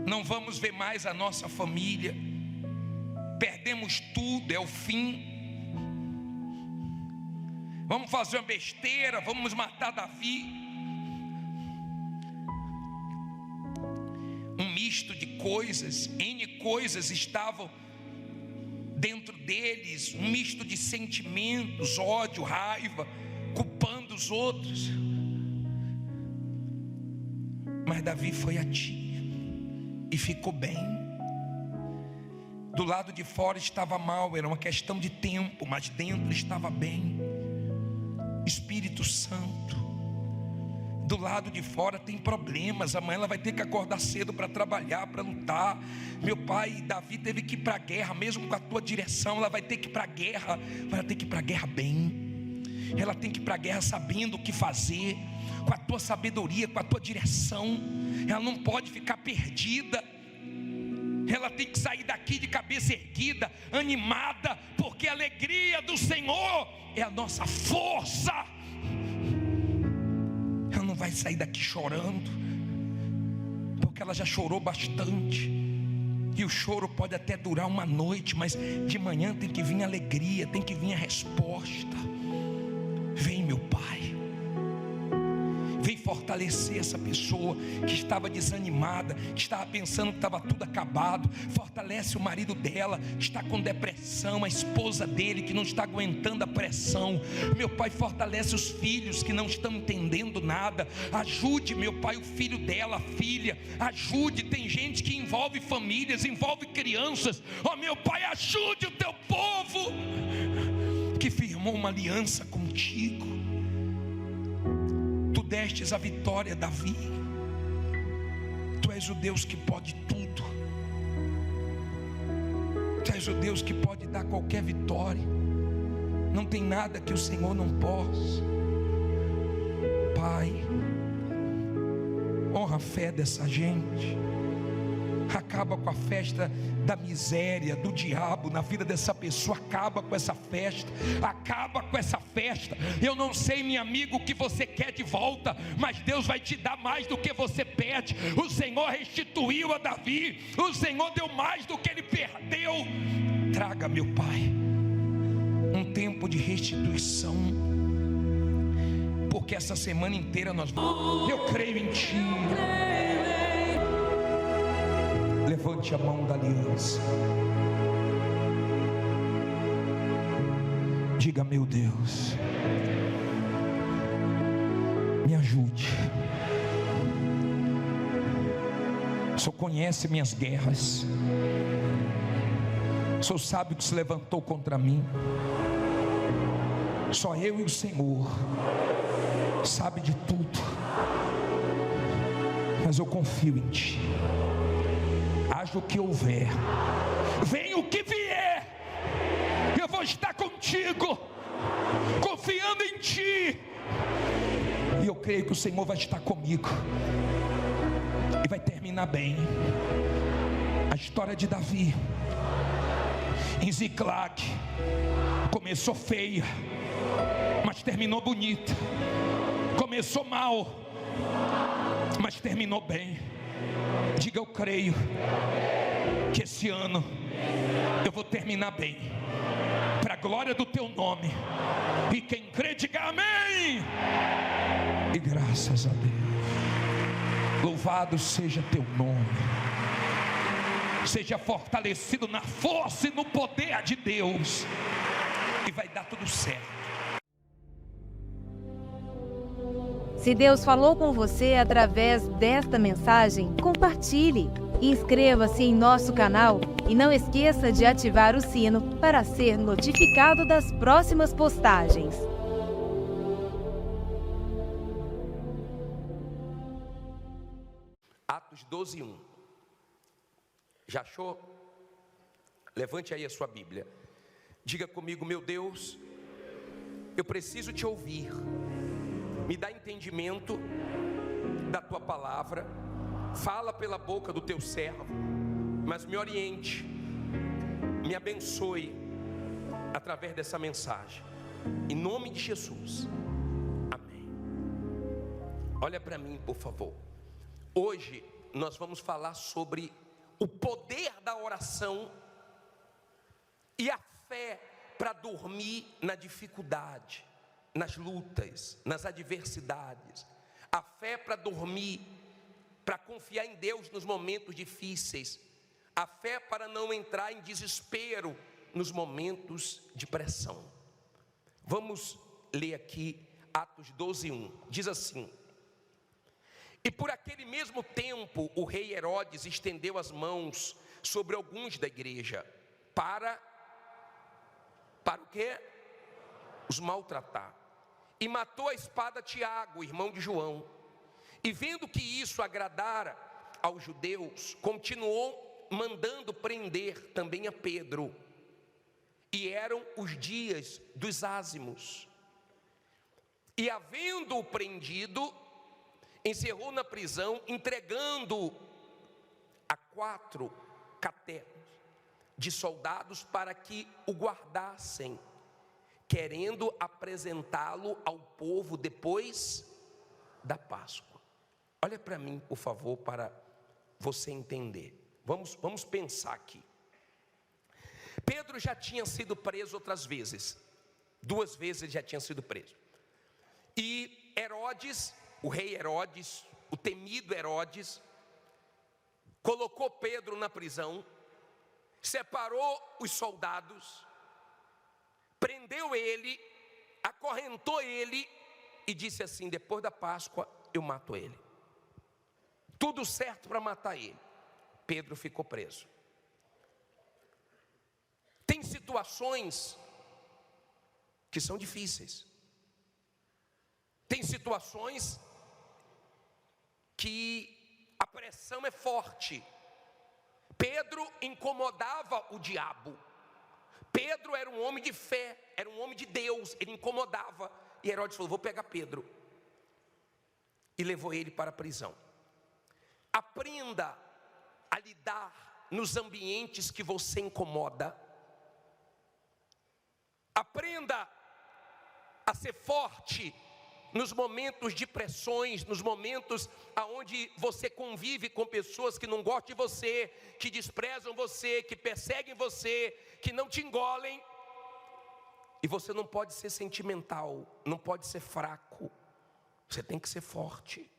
não vamos ver mais a nossa família, perdemos tudo, é o fim. Vamos fazer uma besteira, vamos matar Davi. Um misto de coisas, N coisas estavam dentro deles, um misto de sentimentos, ódio, raiva, culpando os outros. Mas Davi foi a ti e ficou bem. Do lado de fora estava mal, era uma questão de tempo, mas dentro estava bem. Espírito Santo, do lado de fora tem problemas, amanhã ela vai ter que acordar cedo para trabalhar, para lutar. Meu pai, Davi teve que ir para a guerra, mesmo com a tua direção, ela vai ter que ir para a guerra, vai ter que ir para a guerra bem. Ela tem que ir para a guerra sabendo o que fazer, com a tua sabedoria, com a tua direção. Ela não pode ficar perdida. Ela tem que sair daqui de cabeça erguida, animada, porque a alegria do Senhor é a nossa força. Ela não vai sair daqui chorando, porque ela já chorou bastante, e o choro pode até durar uma noite, mas de manhã tem que vir a alegria, tem que vir a resposta. Vem, meu Pai, vem fortalecer essa pessoa que estava desanimada, que estava pensando que estava tudo acabado. Fortalece o marido dela que está com depressão, a esposa dele que não está aguentando a pressão. Meu Pai, fortalece os filhos que não estão entendendo nada. Ajude, meu Pai, o filho dela, a filha. Ajude, tem gente que envolve famílias, envolve crianças. Ó, meu Pai, ajude o teu povo que firmou uma aliança contigo. Tu destes a vitória, Davi. Tu és o Deus que pode tudo. Tu és o Deus que pode dar qualquer vitória. Não tem nada que o Senhor não possa. Pai, honra a fé dessa gente. Acaba com a festa da miséria, do diabo na vida dessa pessoa. Acaba com essa festa, acaba com essa festa. Eu não sei, meu amigo, o que você quer de volta, mas Deus vai te dar mais do que você pede. O Senhor restituiu a Davi, o Senhor deu mais do que ele perdeu. Traga, meu Pai, um tempo de restituição, porque essa semana inteira nós vamos. Eu creio em Ti. Levante a mão da aliança. Diga: meu Deus, me ajude. O Senhor conhece minhas guerras. O Senhor sabe o que se levantou contra mim. Só eu e o Senhor sabe de tudo. Mas eu confio em Ti. Haja o que houver, venha o que vier, eu vou estar contigo, confiando em Ti. E eu creio que o Senhor vai estar comigo, e vai terminar bem. A história de Davi em Ziclag começou feia, mas terminou bonita. Começou mal, mas terminou bem. Diga: eu creio que esse ano eu vou terminar bem, para a glória do Teu nome. E quem crê, diga amém. E graças a Deus. Louvado seja teu nome. Seja fortalecido na força e no poder de Deus, e vai dar tudo certo. Se Deus falou com você através desta mensagem, compartilhe. Inscreva-se em nosso canal e não esqueça de ativar o sino para ser notificado das próximas postagens. Atos 12:1. Já achou? Levante aí a sua Bíblia. Diga comigo: meu Deus, eu preciso te ouvir. Me dá entendimento da tua palavra. Fala pela boca do teu servo, mas me oriente, me abençoe através dessa mensagem. Em nome de Jesus. Amém. Olha para mim, por favor. Hoje nós vamos falar sobre o poder da oração e a fé para dormir na dificuldade, nas lutas, nas adversidades. A fé para dormir, para confiar em Deus nos momentos difíceis. A fé para não entrar em desespero nos momentos de pressão. Vamos ler aqui Atos 12:1. Diz assim: e por aquele mesmo tempo o rei Herodes estendeu as mãos sobre alguns da igreja para o quê? Os maltratar. E matou a espada Tiago, irmão de João. E vendo que isso agradara aos judeus, continuou mandando prender também a Pedro. E eram os dias dos ázimos. E havendo-o prendido, encerrou na prisão, entregando a 4 caterpos de soldados para que o guardassem, querendo apresentá-lo ao povo depois da Páscoa. Olha para mim, por favor, para você entender. Vamos pensar aqui. Pedro já tinha sido preso outras vezes. 2 vezes ele já tinha sido preso. E Herodes, o rei Herodes, o temido Herodes, colocou Pedro na prisão, separou os soldados, prendeu ele, acorrentou ele e disse assim: depois da Páscoa eu mato ele. Tudo certo para matar ele. Pedro ficou preso. Tem situações que são difíceis. Tem situações que a pressão é forte. Pedro incomodava o diabo. Pedro era um homem de fé, era um homem de Deus, ele incomodava. E Herodes falou: vou pegar Pedro. E levou ele para a prisão. Aprenda a lidar nos ambientes que você incomoda. Aprenda a ser forte nos momentos de pressões, nos momentos onde você convive com pessoas que não gostam de você, que desprezam você, que perseguem você, que não te engolem. E você não pode ser sentimental, não pode ser fraco. Você tem que ser forte.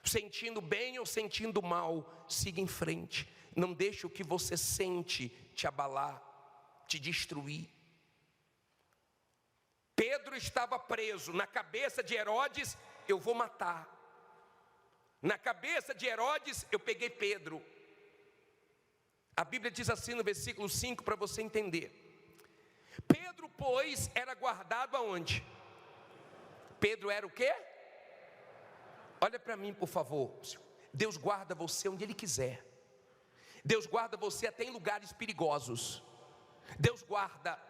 Sentindo bem ou sentindo mal, siga em frente. Não deixe o que você sente te abalar, te destruir. Pedro estava preso. Na cabeça de Herodes, eu vou matar. Na cabeça de Herodes, eu peguei Pedro. A Bíblia diz assim no versículo 5, para você entender. Pedro, pois, era guardado aonde? Pedro era o quê? Olha para mim, por favor. Deus guarda você onde Ele quiser. Deus guarda você até em lugares perigosos. Deus guarda.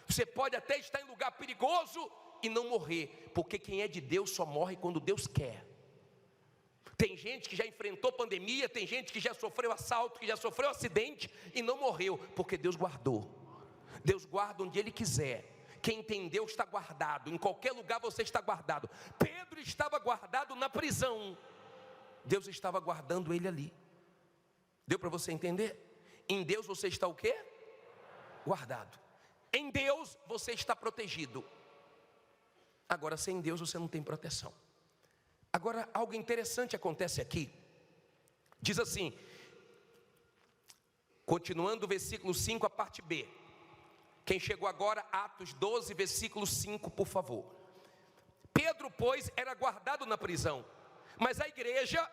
Você pode até estar em lugar perigoso e não morrer, porque quem é de Deus só morre quando Deus quer. Tem gente que já enfrentou pandemia, tem gente que já sofreu assalto, que já sofreu acidente e não morreu, porque Deus guardou. Deus guarda onde Ele quiser. Quem entendeu está guardado. Em qualquer lugar você está guardado. Pedro estava guardado na prisão. Deus estava guardando ele ali. Deu para você entender? Em Deus você está o quê? Guardado. Em Deus você está protegido. Agora, sem Deus você não tem proteção. Agora, algo interessante acontece aqui. Diz assim, continuando o versículo 5, a parte B. Quem chegou agora, Atos 12, versículo 5, por favor. Pedro, pois, era guardado na prisão, mas a igreja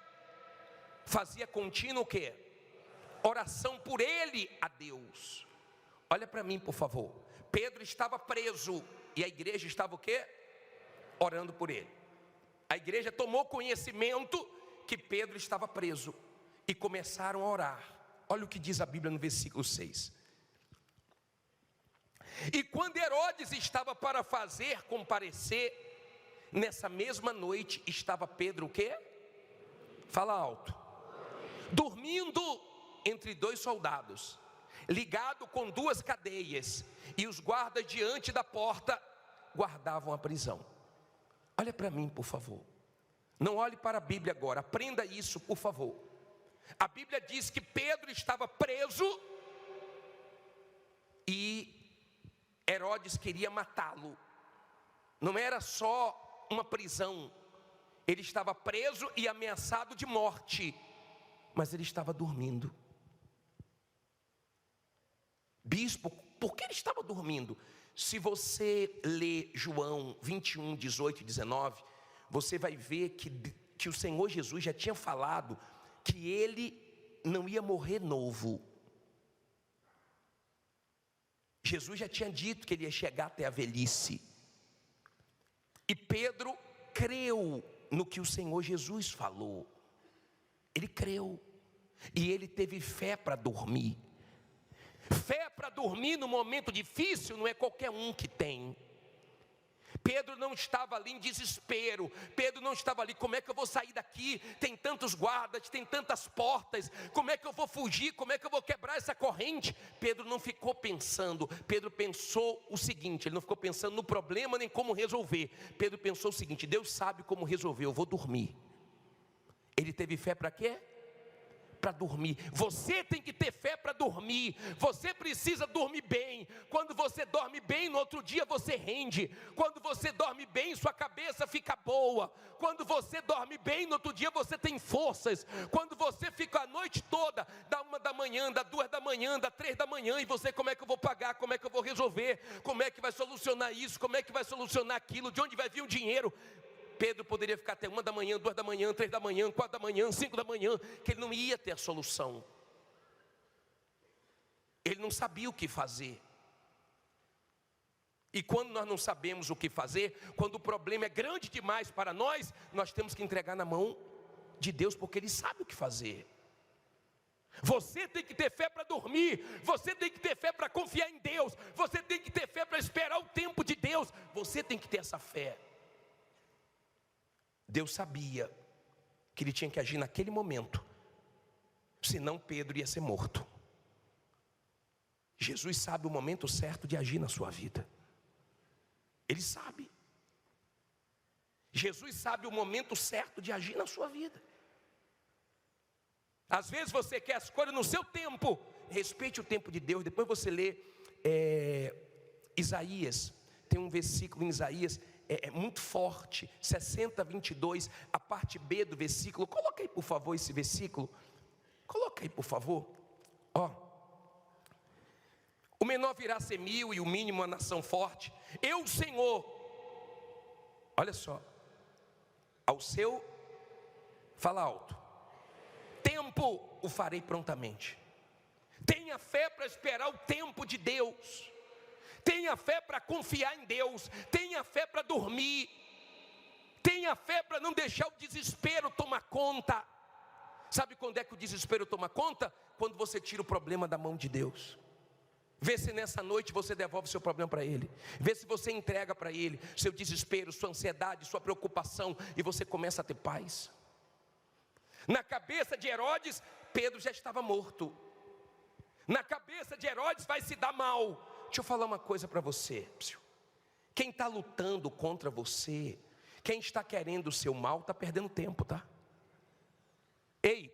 fazia contínuo o quê? Oração por ele a Deus. Olha para mim, por favor. Pedro estava preso e a igreja estava o quê? Orando por ele. A igreja tomou conhecimento que Pedro estava preso e começaram a orar. Olha o que diz a Bíblia no versículo 6. E quando Herodes estava para fazer comparecer, nessa mesma noite estava Pedro o quê? Fala alto. Dormindo entre dois soldados, ligado com duas cadeias, e os guardas diante da porta guardavam a prisão. Olha para mim, por favor. Não olhe para a Bíblia agora, aprenda isso, por favor. A Bíblia diz que Pedro estava preso e Herodes queria matá-lo. Não era só uma prisão, ele estava preso e ameaçado de morte, mas ele estava dormindo. Bispo, por que ele estava dormindo? Se você ler João 21, 18 e 19, você vai ver que o Senhor Jesus já tinha falado que ele não ia morrer novo. Jesus já tinha dito que ele ia chegar até a velhice. E Pedro creu no que o Senhor Jesus falou. Ele creu. E ele teve fé para dormir. Fé para dormir no momento difícil não é qualquer um que tem. Pedro não estava ali em desespero. Pedro não estava ali, como é que eu vou sair daqui? Tem tantos guardas, tem tantas portas. Como é que eu vou fugir? Como é que eu vou quebrar essa corrente? Pedro não ficou pensando. Pedro pensou o seguinte, ele não ficou pensando no problema nem como resolver. Pedro pensou o seguinte, Deus sabe como resolver, eu vou dormir. Ele teve fé para quê? Para dormir. Você tem que ter fé para dormir. Você precisa dormir bem. Quando você dorme bem, no outro dia você rende. Quando você dorme bem, sua cabeça fica boa. Quando você dorme bem, no outro dia você tem forças. Quando você fica a noite toda, da 1 da manhã, da 2 da manhã, da 3 da manhã, e você, como é que eu vou pagar? Como é que eu vou resolver? Como é que vai solucionar isso? Como é que vai solucionar aquilo? De onde vai vir o dinheiro? Pedro poderia ficar até 1 da manhã, 2 da manhã, 3 da manhã, 4 da manhã, 5 da manhã, que ele não ia ter a solução. Ele não sabia o que fazer. E quando nós não sabemos o que fazer, quando o problema é grande demais para nós, nós temos que entregar na mão de Deus, porque Ele sabe o que fazer. Você tem que ter fé para dormir, você tem que ter fé para confiar em Deus, você tem que ter fé para esperar o tempo de Deus, você tem que ter essa fé. Deus sabia que ele tinha que agir naquele momento, senão Pedro ia ser morto. Jesus sabe o momento certo de agir na sua vida. Ele sabe. Jesus sabe o momento certo de agir na sua vida. Às vezes você quer as coisas no seu tempo. Respeite o tempo de Deus. Depois você lê Isaías. Tem um versículo em Isaías muito forte, 60, 22, a parte B do versículo. Coloca aí, por favor, esse versículo. Coloca aí, por favor. Ó. O menor virá a ser 1000 e o mínimo a nação forte. Eu, Senhor, olha só, ao seu, fala alto, tempo o farei prontamente. Tenha fé para esperar o tempo de Deus. Tenha fé para confiar em Deus. Tenha fé para dormir. Tenha fé para não deixar o desespero tomar conta. Sabe quando é que o desespero toma conta? Quando você tira o problema da mão de Deus. Vê se nessa noite você devolve seu problema para Ele. Vê se você entrega para Ele seu desespero, sua ansiedade, sua preocupação, e você começa a ter paz. Na cabeça de Herodes, Pedro já estava morto. Na cabeça de Herodes vai se dar mal. Deixa eu falar uma coisa para você. Quem está lutando contra você, quem está querendo o seu mal, está perdendo tempo, tá? Ei,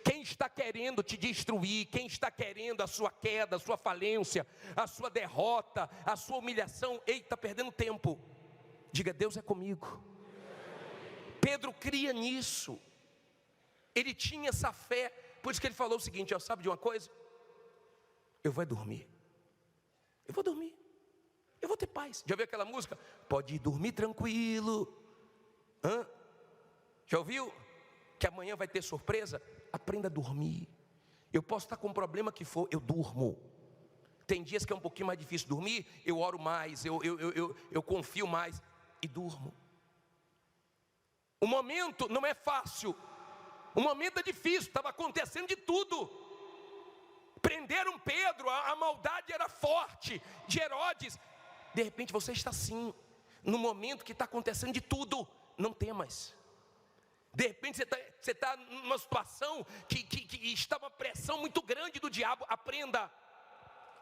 quem está querendo te destruir, quem está querendo a sua queda, a sua falência, a sua derrota, a sua humilhação, ei, está perdendo tempo. Diga, Deus é comigo. Pedro cria nisso. Ele tinha essa fé. Por isso que ele falou o seguinte, ó, sabe de uma coisa? Eu vou dormir. Eu vou dormir. Eu vou ter paz. Já ouviu aquela música? Pode dormir tranquilo. Já ouviu? Que amanhã vai ter surpresa? Aprenda a dormir. Eu posso estar com o problema que for, eu durmo. Tem dias que é um pouquinho mais difícil dormir, eu oro mais, eu confio mais e durmo. O momento não é fácil. O momento é difícil, estava acontecendo de tudo. Prenderam Pedro, a maldade era forte, de Herodes. De repente você está assim, no momento que está acontecendo de tudo, não temas. De repente você está numa situação que está uma pressão muito grande do diabo. Aprenda.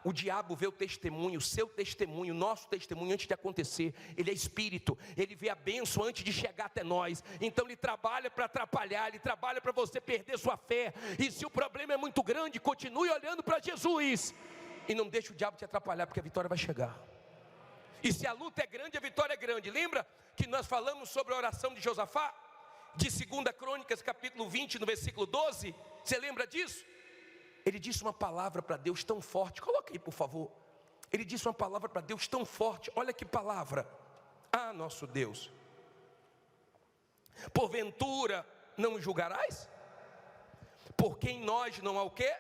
O diabo vê o testemunho, o seu testemunho, o nosso testemunho antes de acontecer. Ele é espírito, ele vê a bênção antes de chegar até nós. Então ele trabalha para atrapalhar, ele trabalha para você perder sua fé. E se o problema é muito grande, continue olhando para Jesus. E não deixe o diabo te atrapalhar, porque a vitória vai chegar. E se a luta é grande, a vitória é grande. Lembra que nós falamos sobre a oração de Josafá? De 2 Crônicas, capítulo 20, no versículo 12. Você lembra disso? Ele disse uma palavra para Deus tão forte. Coloca aí, por favor. Ele disse uma palavra para Deus tão forte. Olha que palavra. Ah, nosso Deus. Porventura não julgarás? Porque em nós não há o quê?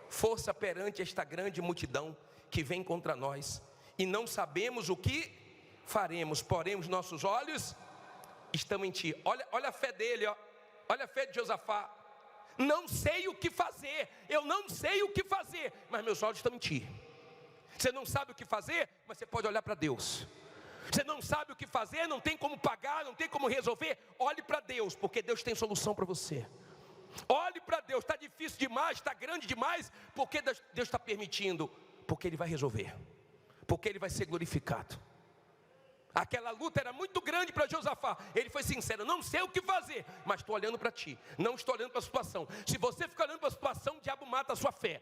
Força perante esta grande multidão que vem contra nós. E não sabemos o que faremos. Porém os nossos olhos estão em ti. Olha a fé dele, ó. Olha a fé de Josafá. Não sei o que fazer, eu não sei o que fazer, mas meus olhos estão em ti. Você não sabe o que fazer, mas você pode olhar para Deus. Você não sabe o que fazer, não tem como pagar, não tem como resolver. Olhe para Deus, porque Deus tem solução para você. Olhe para Deus, está difícil demais, está grande demais, porque Deus está permitindo, porque Ele vai resolver, porque Ele vai ser glorificado. Aquela luta era muito grande para Josafá. Ele foi sincero, não sei o que fazer, mas estou olhando para ti, não estou olhando para a situação. Se você ficar olhando para a situação, o diabo mata a sua fé.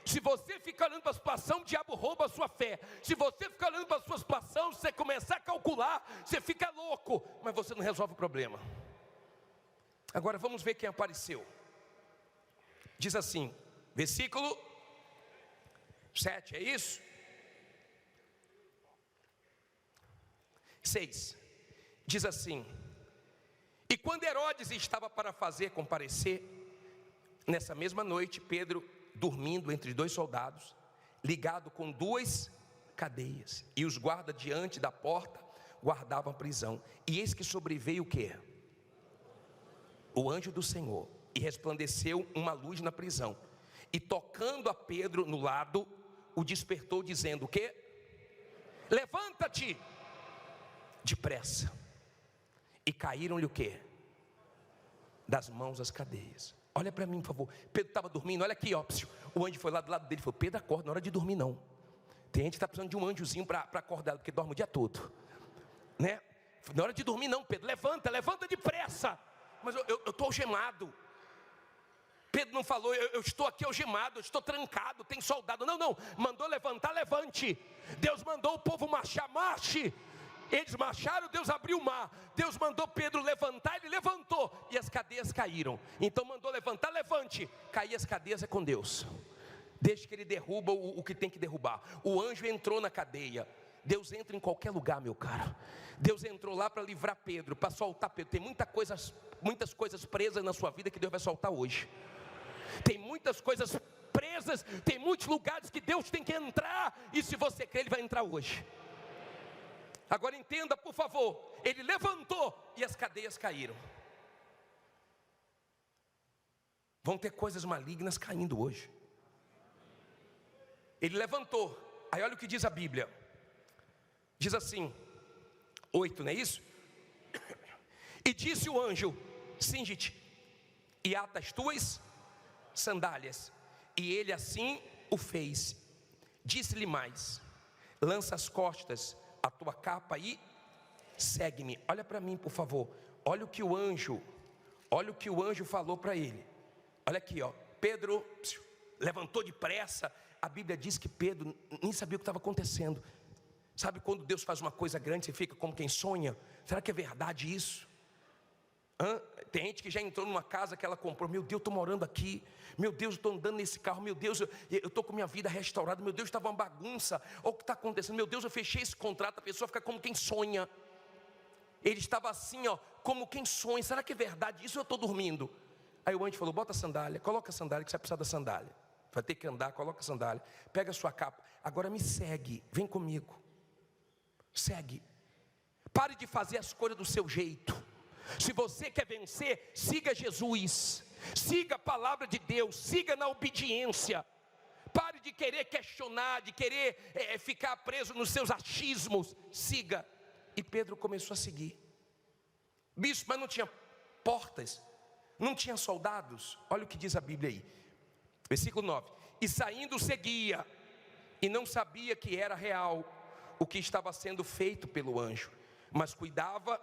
Se você ficar olhando para a situação, o diabo rouba a sua fé. Se você ficar olhando para a sua situação, se você começar a calcular, você fica louco, mas você não resolve o problema. Agora vamos ver quem apareceu. Diz assim, versículo 7, é isso? 6, diz assim: e quando Herodes estava para fazer comparecer, nessa mesma noite, Pedro dormindo entre 2 soldados, ligado com 2 cadeias, e os guardas diante da porta guardavam a prisão. E eis que sobreveio o quê? O anjo do Senhor, e resplandeceu uma luz na prisão, e tocando a Pedro no lado, o despertou dizendo o quê? Levanta-te depressa. E caíram-lhe o quê? Das mãos as cadeias. Olha para mim, por favor. Pedro estava dormindo, olha aqui, ó. O anjo foi lá do lado dele e falou: Pedro, acorda, não é hora de dormir não. Tem gente que está precisando de um anjozinho para acordar, porque dorme o dia todo, né? Não é hora de dormir não, Pedro, levanta depressa. Mas eu estou algemado. Pedro não falou, eu estou aqui algemado, eu estou trancado, tem soldado. Não, mandou levantar, levante. Deus mandou o povo marchar, marche. Eles marcharam, Deus abriu o mar. Deus mandou Pedro levantar, ele levantou, e as cadeias caíram. Então mandou levantar, levante. Cair as cadeias é com Deus. Deixa que Ele derruba o que tem que derrubar. O anjo entrou na cadeia. Deus entra em qualquer lugar, meu caro. Deus entrou lá para livrar Pedro, para soltar Pedro. Tem muitas coisas presas na sua vida que Deus vai soltar hoje. Tem muitas coisas presas, tem muitos lugares que Deus tem que entrar, e se você crer, Ele vai entrar hoje. Agora entenda, por favor. Ele levantou e as cadeias caíram. Vão ter coisas malignas caindo hoje. Ele levantou. Aí olha o que diz a Bíblia. Diz assim, 8, não é isso? E disse o anjo: cinge-te e ata as tuas sandálias. E ele assim o fez. Disse-lhe mais: lança as costas a tua capa e segue-me. Olha para mim, por favor. Olha o que o anjo falou para ele. Olha aqui, ó. Pedro levantou depressa. A Bíblia diz que Pedro nem sabia o que estava acontecendo. Sabe quando Deus faz uma coisa grande, você fica como quem sonha? Será que é verdade isso? Tem gente que já entrou numa casa que ela comprou. Meu Deus, estou morando aqui. Meu Deus, estou andando nesse carro. Meu Deus, eu estou com minha vida restaurada. Meu Deus, estava uma bagunça. Olha o que está acontecendo. Meu Deus, eu fechei esse contrato. A pessoa fica como quem sonha. Ele estava assim, como quem sonha. Será que é verdade isso? Eu estou dormindo. Aí o anjo falou: bota a sandália, coloca a sandália, que você vai precisar da sandália. Vai ter que andar, coloca a sandália. Pega a sua capa. Agora me segue, vem comigo. Segue. Pare de fazer as coisas do seu jeito. Se você quer vencer, siga Jesus, siga a palavra de Deus, siga na obediência. Pare de querer questionar, de querer ficar preso nos seus achismos. Siga. E Pedro começou a seguir. Bispo, mas não tinha portas, não tinha soldados. Olha o que diz a Bíblia aí, versículo 9: e saindo seguia, e não sabia que era real o que estava sendo feito pelo anjo, mas cuidava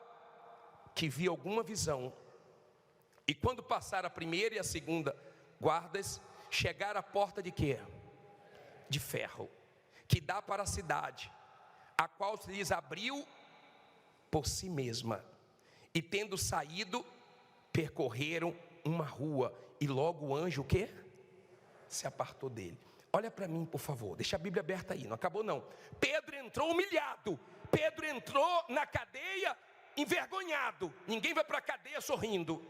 que via alguma visão. E quando passaram a primeira e a segunda guardas, chegaram à porta de quê? De ferro, que dá para a cidade, a qual se lhes abriu por si mesma. E tendo saído, percorreram uma rua, e logo o anjo o quê? Se apartou dele. Olha para mim, por favor, deixa a Bíblia aberta aí, não acabou não. Pedro entrou humilhado, Pedro entrou na cadeia envergonhado. Ninguém vai para a cadeia sorrindo.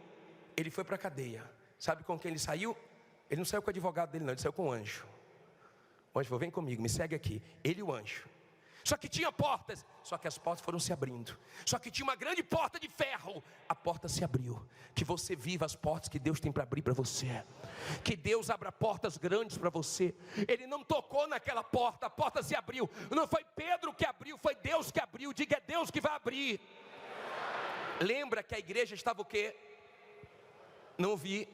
Ele foi para a cadeia. Sabe com quem ele saiu? Ele não saiu com o advogado dele não, ele saiu com o anjo. O anjo falou: vem comigo, me segue aqui. Ele e o anjo. Só que tinha portas, só que as portas foram se abrindo. Só que tinha uma grande porta de ferro. A porta se abriu. Que você viva as portas que Deus tem para abrir para você. Que Deus abra portas grandes para você. Ele não tocou naquela porta, a porta se abriu. Não foi Pedro que abriu, foi Deus que abriu. Diga: é Deus que vai abrir. Lembra que a igreja estava o quê? Não ouvi.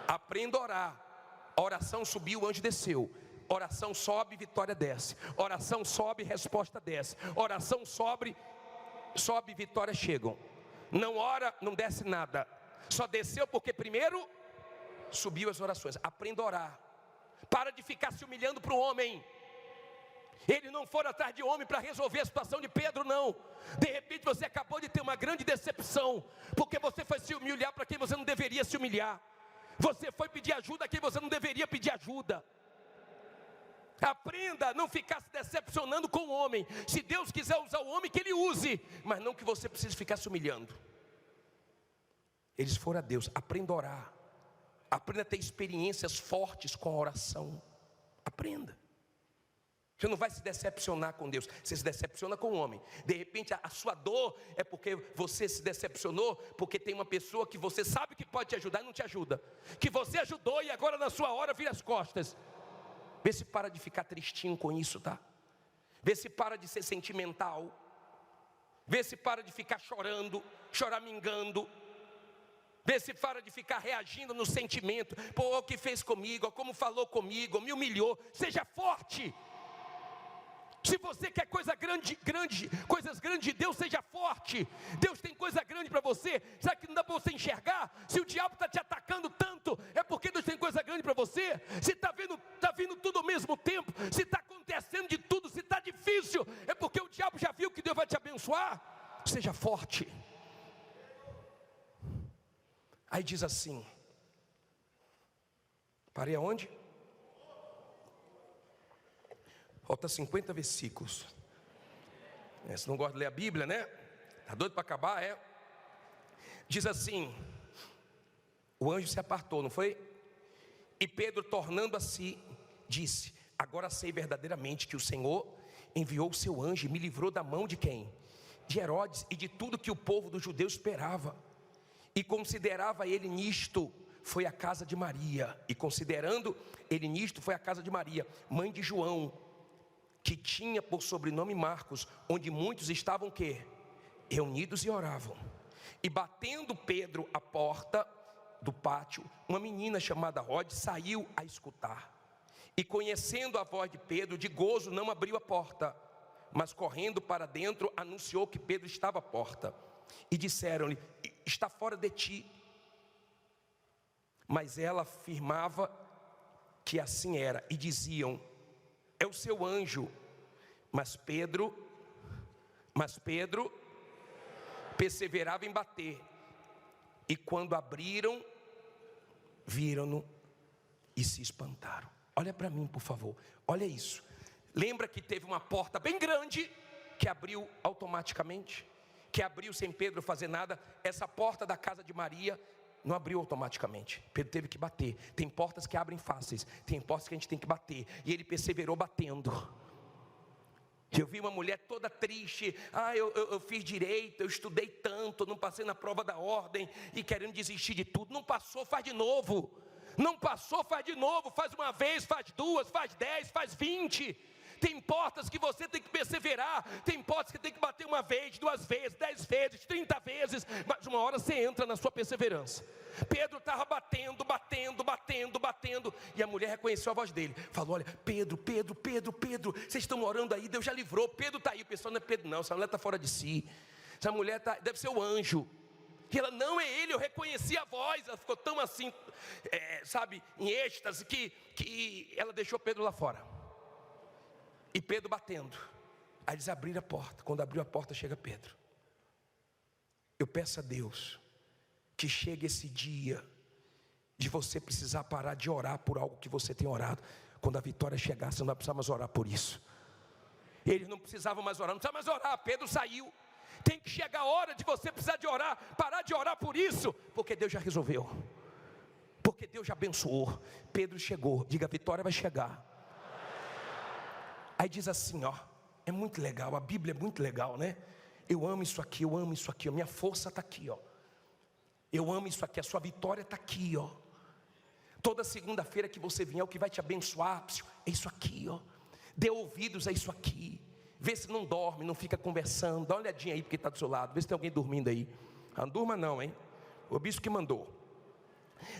Aprenda a orar. A oração subiu, o anjo desceu. Oração sobe, vitória desce. Oração sobe, resposta desce. Oração sobe, vitória chegam. Não ora, não desce nada. Só desceu porque primeiro subiu as orações. Aprenda a orar. Para de ficar se humilhando para o homem. Ele não foi atrás de homem para resolver a situação de Pedro, não. De repente você acabou de ter uma grande decepção, porque você foi se humilhar para quem você não deveria se humilhar. Você foi pedir ajuda a quem você não deveria pedir ajuda. Aprenda a não ficar se decepcionando com o homem. Se Deus quiser usar o homem, que Ele use, mas não que você precise ficar se humilhando. Eles foram a Deus. Aprenda a orar. Aprenda a ter experiências fortes com a oração. Aprenda. Você não vai se decepcionar com Deus, você se decepciona com o homem. De repente a sua dor é porque você se decepcionou, porque tem uma pessoa que você sabe que pode te ajudar e não te ajuda, que você ajudou e agora na sua hora vira as costas. Vê se para de ficar tristinho com isso, tá? Vê se para de ser sentimental. Vê se para de ficar chorando, choramingando. Vê se para de ficar reagindo no sentimento. Pô, o que fez comigo, como falou comigo, me humilhou. Seja forte. Se você quer coisas grandes de Deus, seja forte. Deus tem coisa grande para você. Será que não dá para você enxergar? Se o diabo está te atacando tanto, é porque Deus tem coisa grande para você. Se está vindo tudo ao mesmo tempo, se está acontecendo de tudo, se está difícil, é porque o diabo já viu que Deus vai te abençoar. Seja forte. Aí diz assim, parei aonde? Falta 50 versículos. Você não gosta de ler a Bíblia, né? Está doido para acabar, é? Diz assim, o anjo se apartou, não foi? E Pedro, tornando a si, disse: agora sei verdadeiramente que o Senhor enviou o seu anjo e me livrou da mão de quem? De Herodes e de tudo que o povo dos judeus esperava. E considerava ele nisto, foi a casa de Maria. E considerando ele nisto, foi a casa de Maria, mãe de João, que tinha por sobrenome Marcos, onde muitos estavam quê? Reunidos e oravam. E batendo Pedro à porta do pátio, uma menina chamada Rode saiu a escutar. E conhecendo a voz de Pedro, de gozo não abriu a porta, mas correndo para dentro, anunciou que Pedro estava à porta. E disseram-lhe: está fora de ti. Mas ela afirmava que assim era, e diziam: é o seu anjo. Mas Pedro perseverava em bater. E quando abriram, viram-no e se espantaram. Olha para mim, por favor, olha isso. Lembra que teve uma porta bem grande que abriu automaticamente, que abriu sem Pedro fazer nada. Essa porta da casa de Maria não abriu automaticamente, Pedro teve que bater. Tem portas que abrem fáceis, tem portas que a gente tem que bater, e ele perseverou batendo. Eu vi uma mulher toda triste, eu fiz direito, eu estudei tanto, não passei na prova da ordem, e querendo desistir de tudo. Não passou, faz de novo. Não passou, faz de novo. Faz uma vez, faz duas, faz 10, faz 20. Tem portas que você tem que perseverar. Tem portas que tem que bater uma vez, 2 vezes, 10 vezes, 30 vezes. Mas uma hora você entra na sua perseverança. Pedro estava batendo. E a mulher reconheceu a voz dele. Falou: olha, Pedro, vocês estão orando aí, Deus já livrou. Pedro está aí. O pessoal: não é Pedro não, essa mulher está fora de si. Essa mulher deve ser o anjo. E ela: não é ele, eu reconheci a voz. Ela ficou tão assim, em êxtase, que ela deixou Pedro lá fora. E Pedro batendo. Aí eles abriram a porta. Quando abriu a porta, chega Pedro. Eu peço a Deus que chegue esse dia de você precisar parar de orar por algo que você tem orado. Quando a vitória chegar, você não vai precisar mais orar por isso. Eles não precisavam mais orar, não precisava mais orar. Pedro saiu. Tem que chegar a hora de você precisar de orar, parar de orar por isso, porque Deus já resolveu, porque Deus já abençoou. Pedro chegou. Diga: a vitória vai chegar. Aí diz assim, é muito legal, a Bíblia é muito legal, né? Eu amo isso aqui, a minha força está aqui, eu amo isso aqui, a sua vitória está aqui, Toda segunda-feira que você vier, o que vai te abençoar é isso aqui, Dê ouvidos a isso aqui. Vê se não dorme, não fica conversando. Dá uma olhadinha aí porque está do seu lado, vê se tem alguém dormindo aí. Não durma não, hein? O bispo que mandou.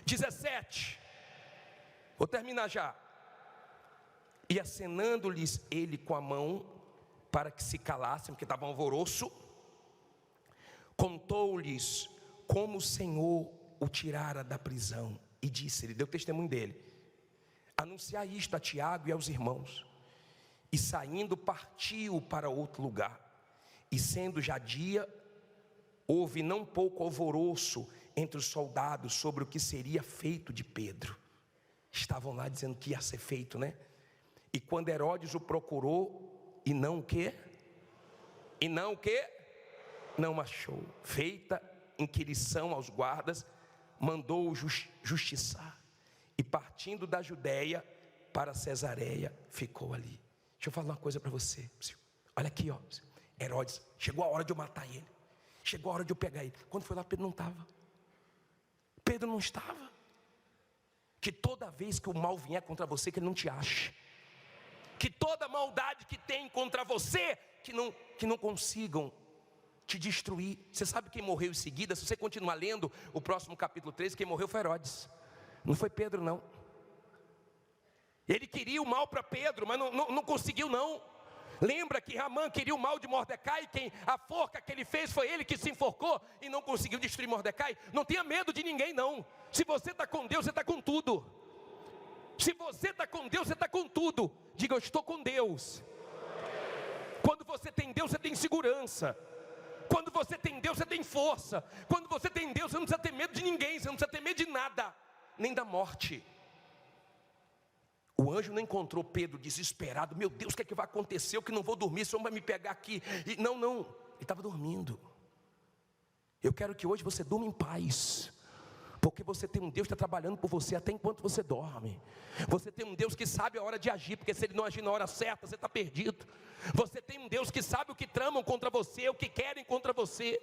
17. Vou terminar já. E acenando-lhes ele com a mão, para que se calassem, porque estava um alvoroço, contou-lhes como o Senhor o tirara da prisão. E disse, ele deu testemunho dele: anunciar isto a Tiago e aos irmãos. E saindo, partiu para outro lugar. E sendo já dia, houve não pouco alvoroço entre os soldados sobre o que seria feito de Pedro. Estavam lá dizendo que ia ser feito, né? E quando Herodes o procurou, e não o quê? Não achou. Feita inquirição aos guardas, mandou-o justiçar. E partindo da Judéia para Cesareia, ficou ali. Deixa eu falar uma coisa para você. Olha aqui, Herodes, chegou a hora de eu matar ele. Chegou a hora de eu pegar ele. Quando foi lá, Pedro não estava. Pedro não estava. Que toda vez que o mal vier contra você, que ele não te ache. Que toda maldade que tem contra você, que não consigam te destruir. Você sabe quem morreu em seguida? Se você continuar lendo o próximo capítulo 3, quem morreu foi Herodes. Não foi Pedro não. Ele queria o mal para Pedro, mas não conseguiu não. Lembra que Ramã queria o mal de Mordecai? A forca que ele fez foi ele que se enforcou e não conseguiu destruir Mordecai. Não tenha medo de ninguém não. Se você está com Deus, você está com tudo. Se você está com Deus, você está com tudo. Diga: eu estou com Deus. Quando você tem Deus, você tem segurança. Quando você tem Deus, você tem força. Quando você tem Deus, você não precisa ter medo de ninguém. Você não precisa ter medo de nada, nem da morte. O anjo não encontrou Pedro desesperado. Meu Deus, o que é que vai acontecer? Eu que não vou dormir, o Senhor vai me pegar aqui. E não, ele estava dormindo. Eu quero que hoje você durma em paz, porque você tem um Deus que está trabalhando por você até enquanto você dorme. Você tem um Deus que sabe a hora de agir, porque se Ele não agir na hora certa, você está perdido. Você tem um Deus que sabe o que tramam contra você, o que querem contra você.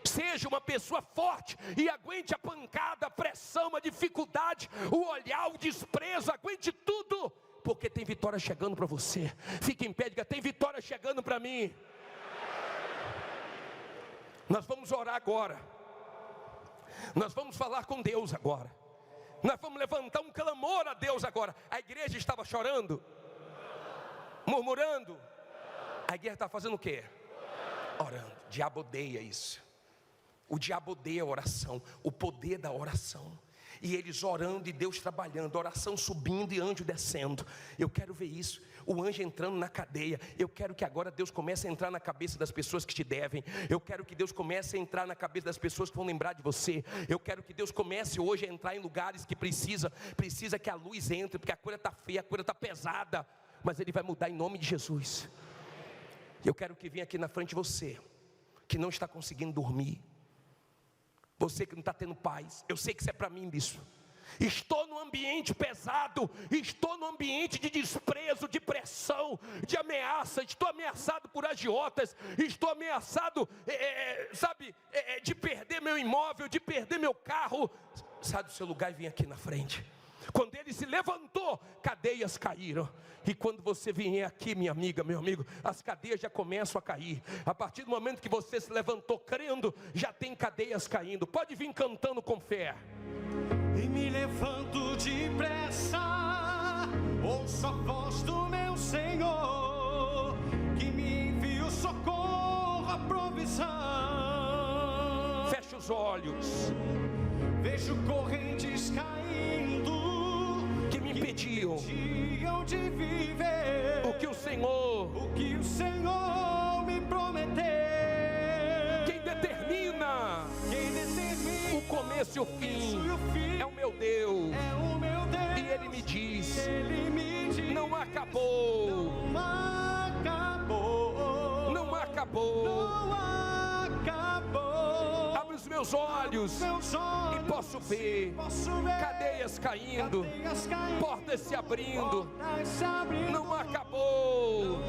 Seja uma pessoa forte e aguente a pancada, a pressão, a dificuldade, o olhar, o desprezo, aguente tudo, porque tem vitória chegando para você. Fique em pé, diga: tem vitória chegando para mim. Nós vamos orar agora. Nós vamos falar com Deus agora. Nós vamos levantar um clamor a Deus agora. A igreja estava chorando, murmurando. A igreja está fazendo o quê? Orando. O diabo odeia isso. O diabo odeia a oração, o poder da oração. e eles orando e Deus trabalhando, oração subindo e anjo descendo. Eu quero ver isso, o anjo entrando na cadeia. Eu quero que agora Deus comece a entrar na cabeça das pessoas que te devem. Eu quero que Deus comece a entrar na cabeça das pessoas que vão lembrar de você. Eu quero que Deus comece hoje a entrar em lugares que precisa que a luz entre, porque a coisa está feia, a coisa está pesada, mas Ele vai mudar em nome de Jesus. Eu quero que venha aqui na frente você, que não está conseguindo dormir, você que não está tendo paz. Eu sei que isso é para mim, bicho. Estou num ambiente pesado, estou num ambiente de desprezo, de pressão, de ameaça. Estou ameaçado por agiotas, estou ameaçado, de perder meu imóvel, de perder meu carro. Sai do seu lugar e vem aqui na frente. Quando ele se levantou, cadeias caíram. E quando você vier aqui, minha amiga, meu amigo, as cadeias já começam a cair. A partir do momento que você se levantou crendo, já tem cadeias caindo. Pode vir cantando com fé. E me levanto depressa, ouço a voz do meu Senhor, que me envia o socorro, a provisão. Feche os olhos. Vejo correntes caindo, que me impediam de viver o que o Senhor me prometeu. Quem determina o começo e o fim é o meu Deus. E Ele me diz, não acabou. Não acabou. Abre os meus olhos e posso ver cadeias caindo, portas se abrindo. Não acabou.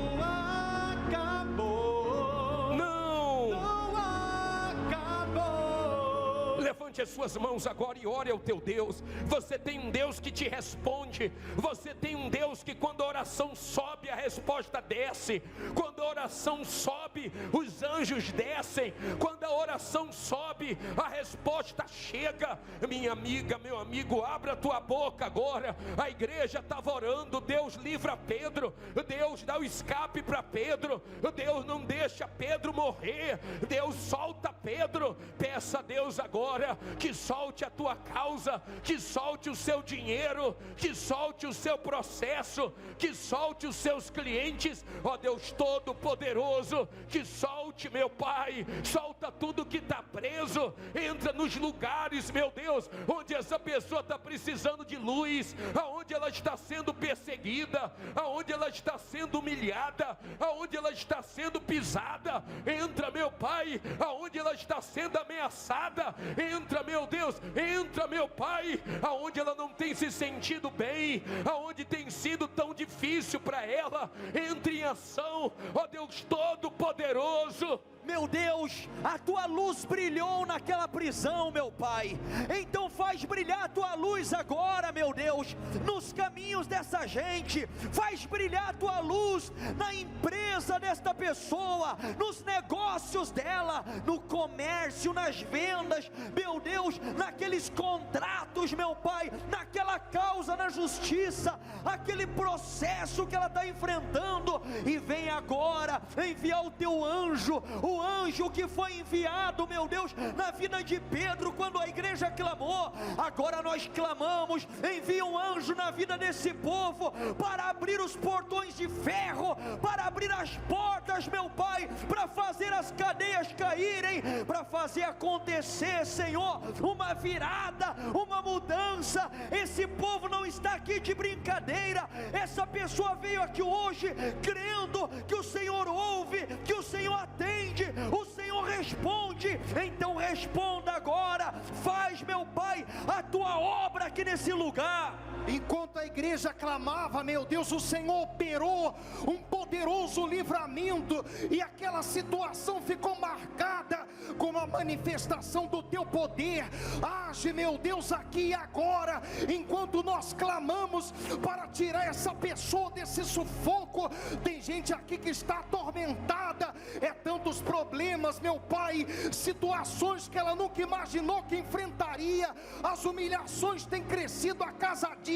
Levante as suas mãos agora e ore ao teu Deus. Você tem um Deus que te responde. Você tem um Deus que quando a oração sobe, a resposta desce. Quando a oração sobe, os anjos descem. Quando a oração sobe, a resposta chega. Minha amiga, meu amigo, abra a tua boca agora. A igreja estava orando. Deus livra Pedro. Deus dá o escape para Pedro. Deus não deixa Pedro morrer. Deus solta Pedro. Peça a Deus agora que solte a tua causa, que solte o seu dinheiro, que solte o seu processo, que solte os seus clientes, ó Deus Todo-Poderoso, que solte, meu Pai, solta tudo que está preso, entra nos lugares, meu Deus, onde essa pessoa está precisando de luz, aonde ela está sendo perseguida, aonde ela está sendo humilhada, aonde ela está sendo pisada, entra, meu Pai, aonde ela está sendo ameaçada, entra, meu Deus, entra, meu Pai, aonde ela não tem se sentido bem, aonde tem sido tão difícil para ela, entre em ação, ó Deus Todo-Poderoso. Meu Deus, a tua luz brilhou naquela prisão, meu Pai. Então faz brilhar a tua luz agora, meu Deus, nos caminhos dessa gente. Faz brilhar a tua luz na empresa desta pessoa, nos negócios dela, no comércio, nas vendas, meu Deus, naqueles contratos, meu Pai, naquela causa na justiça, aquele processo que ela está enfrentando. E vem agora enviar o teu anjo, o anjo que foi enviado, meu Deus, na vida de Pedro, quando a igreja clamou. Agora nós clamamos, envia um anjo na vida desse povo, para abrir os portões de ferro, para abrir as portas, meu Pai, para fazer as cadeias caírem, para fazer acontecer, Senhor, uma virada, uma mudança. Esse povo não está aqui de brincadeira, essa pessoa veio aqui hoje crendo que o Senhor ouve, que o Senhor atende, o Senhor responde. Então responda agora, faz, meu Pai, a tua obra aqui nesse lugar. Enquanto a igreja clamava, meu Deus, o Senhor operou um poderoso livramento, e aquela situação ficou marcada com a manifestação do teu poder. Age, meu Deus, aqui e agora, enquanto nós clamamos para tirar essa pessoa desse sufoco. Tem gente aqui que está atormentada, é tantos problemas, meu Pai, situações que ela nunca imaginou que enfrentaria. As humilhações têm crescido a cada dia,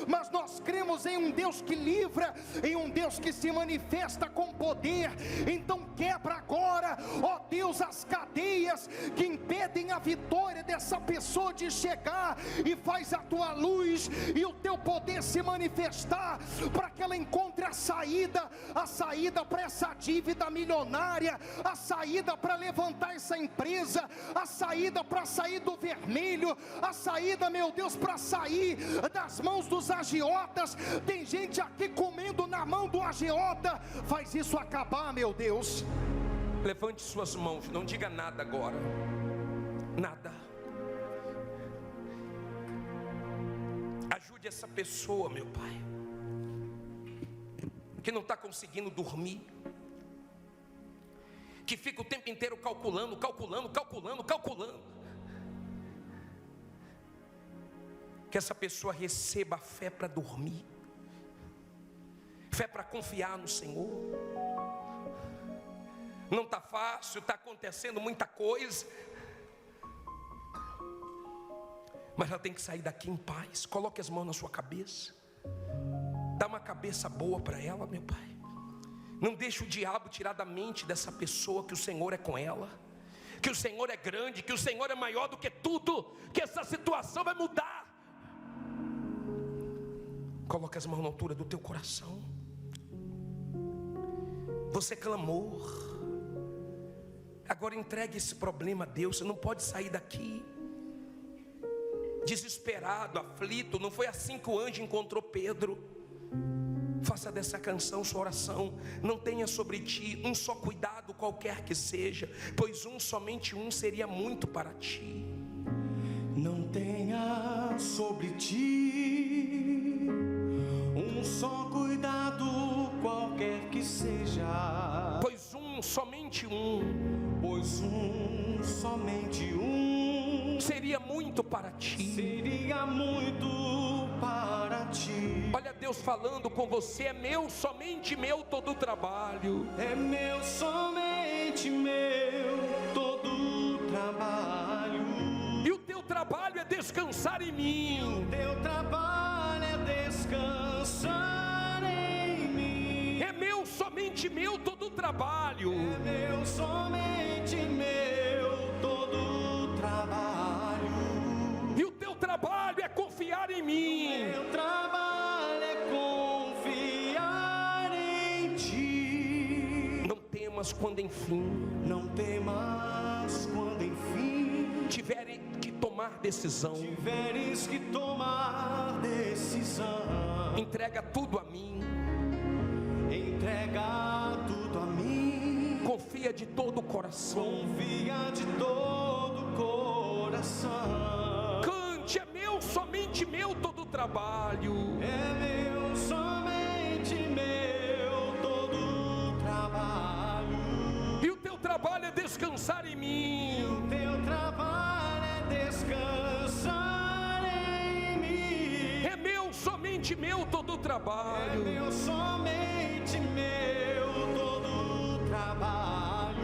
mas nós cremos em um Deus que livra, em um Deus que se manifesta com poder. Então quebra agora, ó Deus, as cadeias que impedem a vitória dessa pessoa de chegar, e faz a tua luz e o teu poder se manifestar, para que ela encontre a saída para essa dívida milionária, a saída para levantar essa empresa, a saída para sair do vermelho, a saída, meu Deus, para sair das mãos dos agiotas. Tem gente aqui comendo na mão do agiota. Faz isso acabar, meu Deus. Levante suas mãos, não diga nada agora. Nada. Ajude essa pessoa, meu Pai, que não está conseguindo dormir, que fica o tempo inteiro calculando. Que essa pessoa receba fé para dormir, fé para confiar no Senhor. Não está fácil, está acontecendo muita coisa, mas ela tem que sair daqui em paz. Coloque as mãos na sua cabeça, dá uma cabeça boa para ela, meu Pai. Não deixe o diabo tirar da mente dessa pessoa que o Senhor é com ela, que o Senhor é grande, que o Senhor é maior do que tudo, que essa situação vai mudar. Coloque as mãos na altura do teu coração. Você clamou, agora entregue esse problema a Deus. Você não pode sair daqui desesperado, aflito. Não foi assim que o anjo encontrou Pedro. Faça dessa canção sua oração. Não tenha sobre ti um só cuidado qualquer que seja, pois somente um seria muito para ti. Não tenha sobre ti um só cuidado qualquer que seja, pois somente um seria muito para ti. Seria muito para ti. Olha Deus falando com você: é meu, somente meu todo o trabalho. É meu, somente meu todo o trabalho. E o teu trabalho é descansar em mim. O teu trabalho é descansar em mim. É meu, somente meu todo o trabalho. É meu, somente meu todo o trabalho. E o teu trabalho é confiar em mim. O teu trabalho é confiar em ti. Não temas quando enfim tiveres que tomar decisão. Entrega tudo a mim. Confia de todo o coração. Cante: é meu, somente meu todo o trabalho. É meu, somente meu todo o trabalho. E o teu trabalho é descansar em mim. O teu trabalho é descansar em mim. É meu, somente meu todo o trabalho. É meu, somente meu todo o trabalho.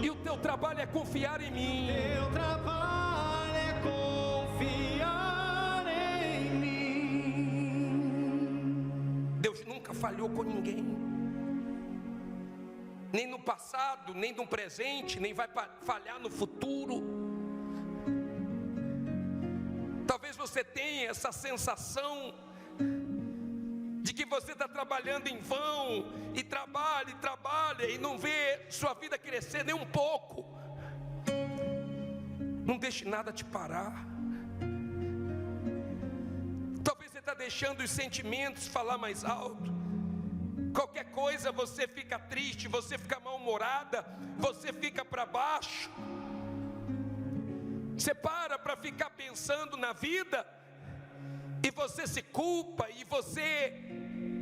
E o teu trabalho é confiar em mim. Teu trabalho é confiar em mim. Deus nunca falhou com ninguém, nem no passado, nem no presente, nem vai falhar no futuro. Talvez você tenha essa sensação de que você está trabalhando em vão, e trabalha e não vê sua vida crescer nem um pouco. Não deixe nada te parar. Talvez você está deixando os sentimentos falar mais alto. Qualquer coisa você fica triste, você fica mal-humorada, você fica para baixo. Você para ficar pensando na vida, e você se culpa, e você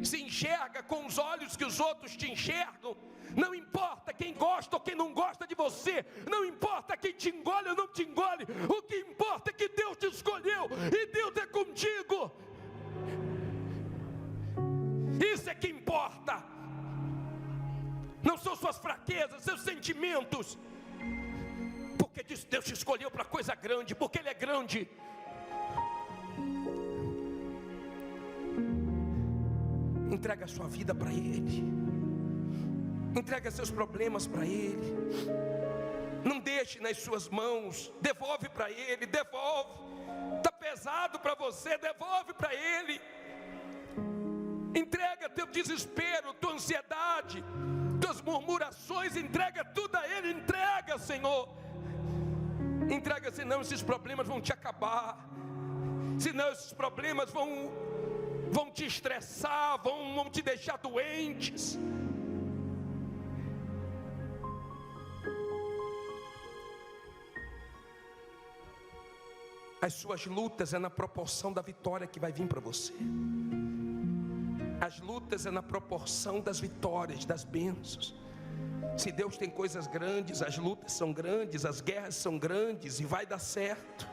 se enxerga com os olhos que os outros te enxergam. Não importa quem gosta ou quem não gosta de você, não importa quem te engole ou não te engole, o que importa é que Deus te escolheu e Deus é contigo. Isso é que importa. Não são suas fraquezas, seus sentimentos. Porque Deus te escolheu para coisa grande, porque Ele é grande. Entrega a sua vida para Ele. Entrega seus problemas para Ele. Não deixe nas suas mãos. Devolve para Ele, devolve. Está pesado para você, devolve para Ele. Entrega teu desespero, tua ansiedade, tuas murmurações, entrega tudo a Ele. Entrega, Senhor. Entrega, senão esses problemas vão te acabar. Senão esses problemas vão te estressar, vão te deixar doentes. As suas lutas é na proporção da vitória que vai vir para você. As lutas é na proporção das vitórias, das bênçãos. Se Deus tem coisas grandes, as lutas são grandes, as guerras são grandes e vai dar certo.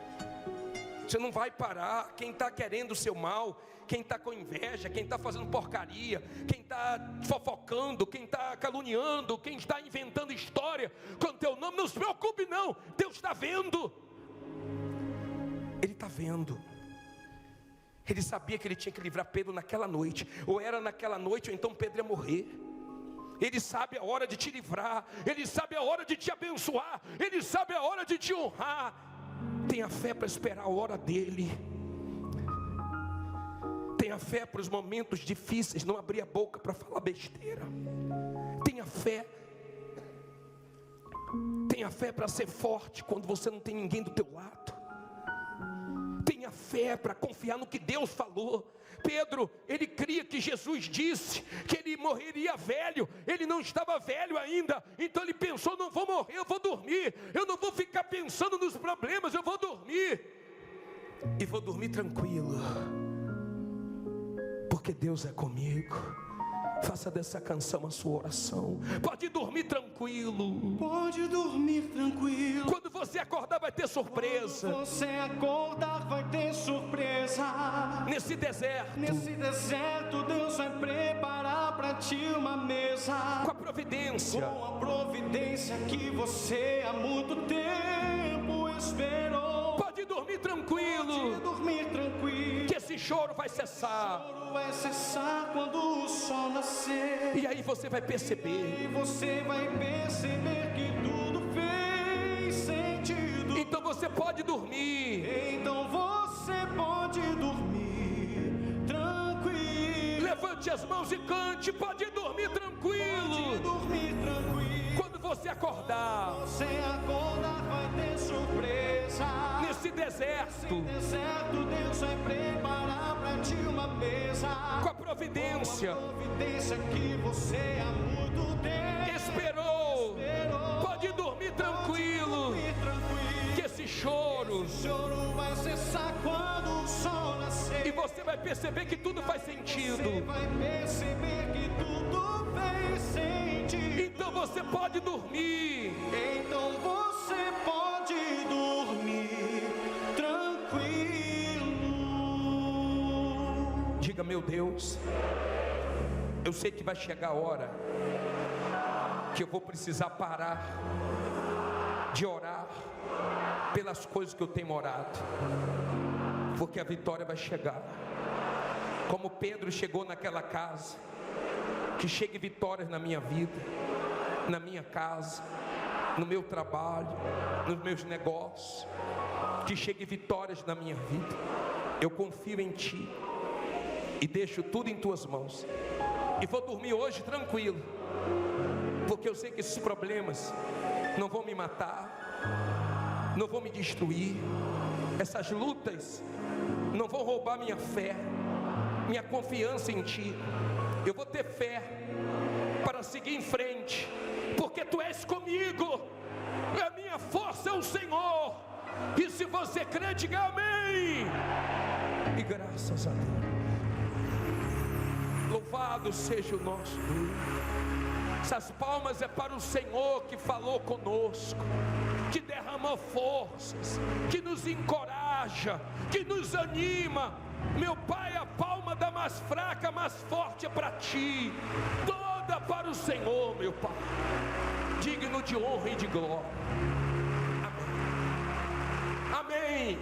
Você não vai parar. Quem está querendo o seu mal, quem está com inveja, quem está fazendo porcaria, quem está fofocando, quem está caluniando, quem está inventando história com o teu nome, não se preocupe não, Deus está vendo. Ele está vendo. Ele sabia que ele tinha que livrar Pedro naquela noite. Ou era naquela noite, ou então Pedro ia morrer. Ele sabe a hora de te livrar. Ele sabe a hora de te abençoar. Ele sabe a hora de te honrar. Tenha fé para esperar a hora dele. Tenha fé para os momentos difíceis. Não abrir a boca para falar besteira. Tenha fé. Tenha fé para ser forte quando você não tem ninguém do teu lado. Tenha fé para confiar no que Deus falou. Pedro, ele cria que Jesus disse que ele morreria velho. Ele não estava velho ainda. Então ele pensou, não vou morrer, eu vou dormir. Eu não vou ficar pensando nos problemas, eu vou dormir. E vou dormir tranquilo. Porque Deus é comigo. Faça dessa canção a sua oração. Pode dormir tranquilo. Pode dormir tranquilo. Quando você acordar vai ter surpresa. Quando você acordar vai ter surpresa. Nesse deserto. Nesse deserto Deus vai preparar para ti uma mesa. Com a providência. Com a providência que você há muito tempo esperou. Pode dormir tranquilo. Pode dormir tranquilo. Que esse choro vai cessar. O choro vai cessar quando o sol nascer. E aí você vai perceber. E você vai perceber que tudo fez sentido. Então você pode dormir. Então você pode dormir tranquilo. Levante as mãos e cante. Pode dormir tranquilo. Pode dormir tranquilo. Quando você acordar. Você acordar vai ter surpresa. Nesse deserto. Nesse deserto Deus vai preparar para ti uma mesa. Com a providência. Com a providência que você há muito tempo esperou. Pode dormir tranquilo. Que esse choro vai cessar quando o sol nascer. E você vai perceber que tudo faz sentido. Você vai perceber que tudo fez sentido. Então você pode dormir. Então você pode dormir tranquilo. Diga, meu Deus, eu sei que vai chegar a hora que eu vou precisar parar de orar pelas coisas que eu tenho orado, porque a vitória vai chegar. Como Pedro chegou naquela casa, que chegue vitórias na minha vida, na minha casa, no meu trabalho, nos meus negócios, que chegue vitórias na minha vida. Eu confio em Ti e deixo tudo em Tuas mãos. E vou dormir hoje tranquilo, porque eu sei que esses problemas não vão me matar, não vão me destruir. Essas lutas não vão roubar minha fé, minha confiança em Ti. Eu vou ter fé para seguir em frente, porque Tu és comigo. A minha força é o Senhor. E se você crê, diga amém. E graças a Deus. Louvado seja o nosso Deus. Essas palmas é para o Senhor que falou conosco, que derramou forças, que nos encoraja, que nos anima. Meu Pai, a palma da mais fraca, mais forte é para Ti. Toda para o Senhor, meu Pai, digno de honra e de glória. Amém. Amém.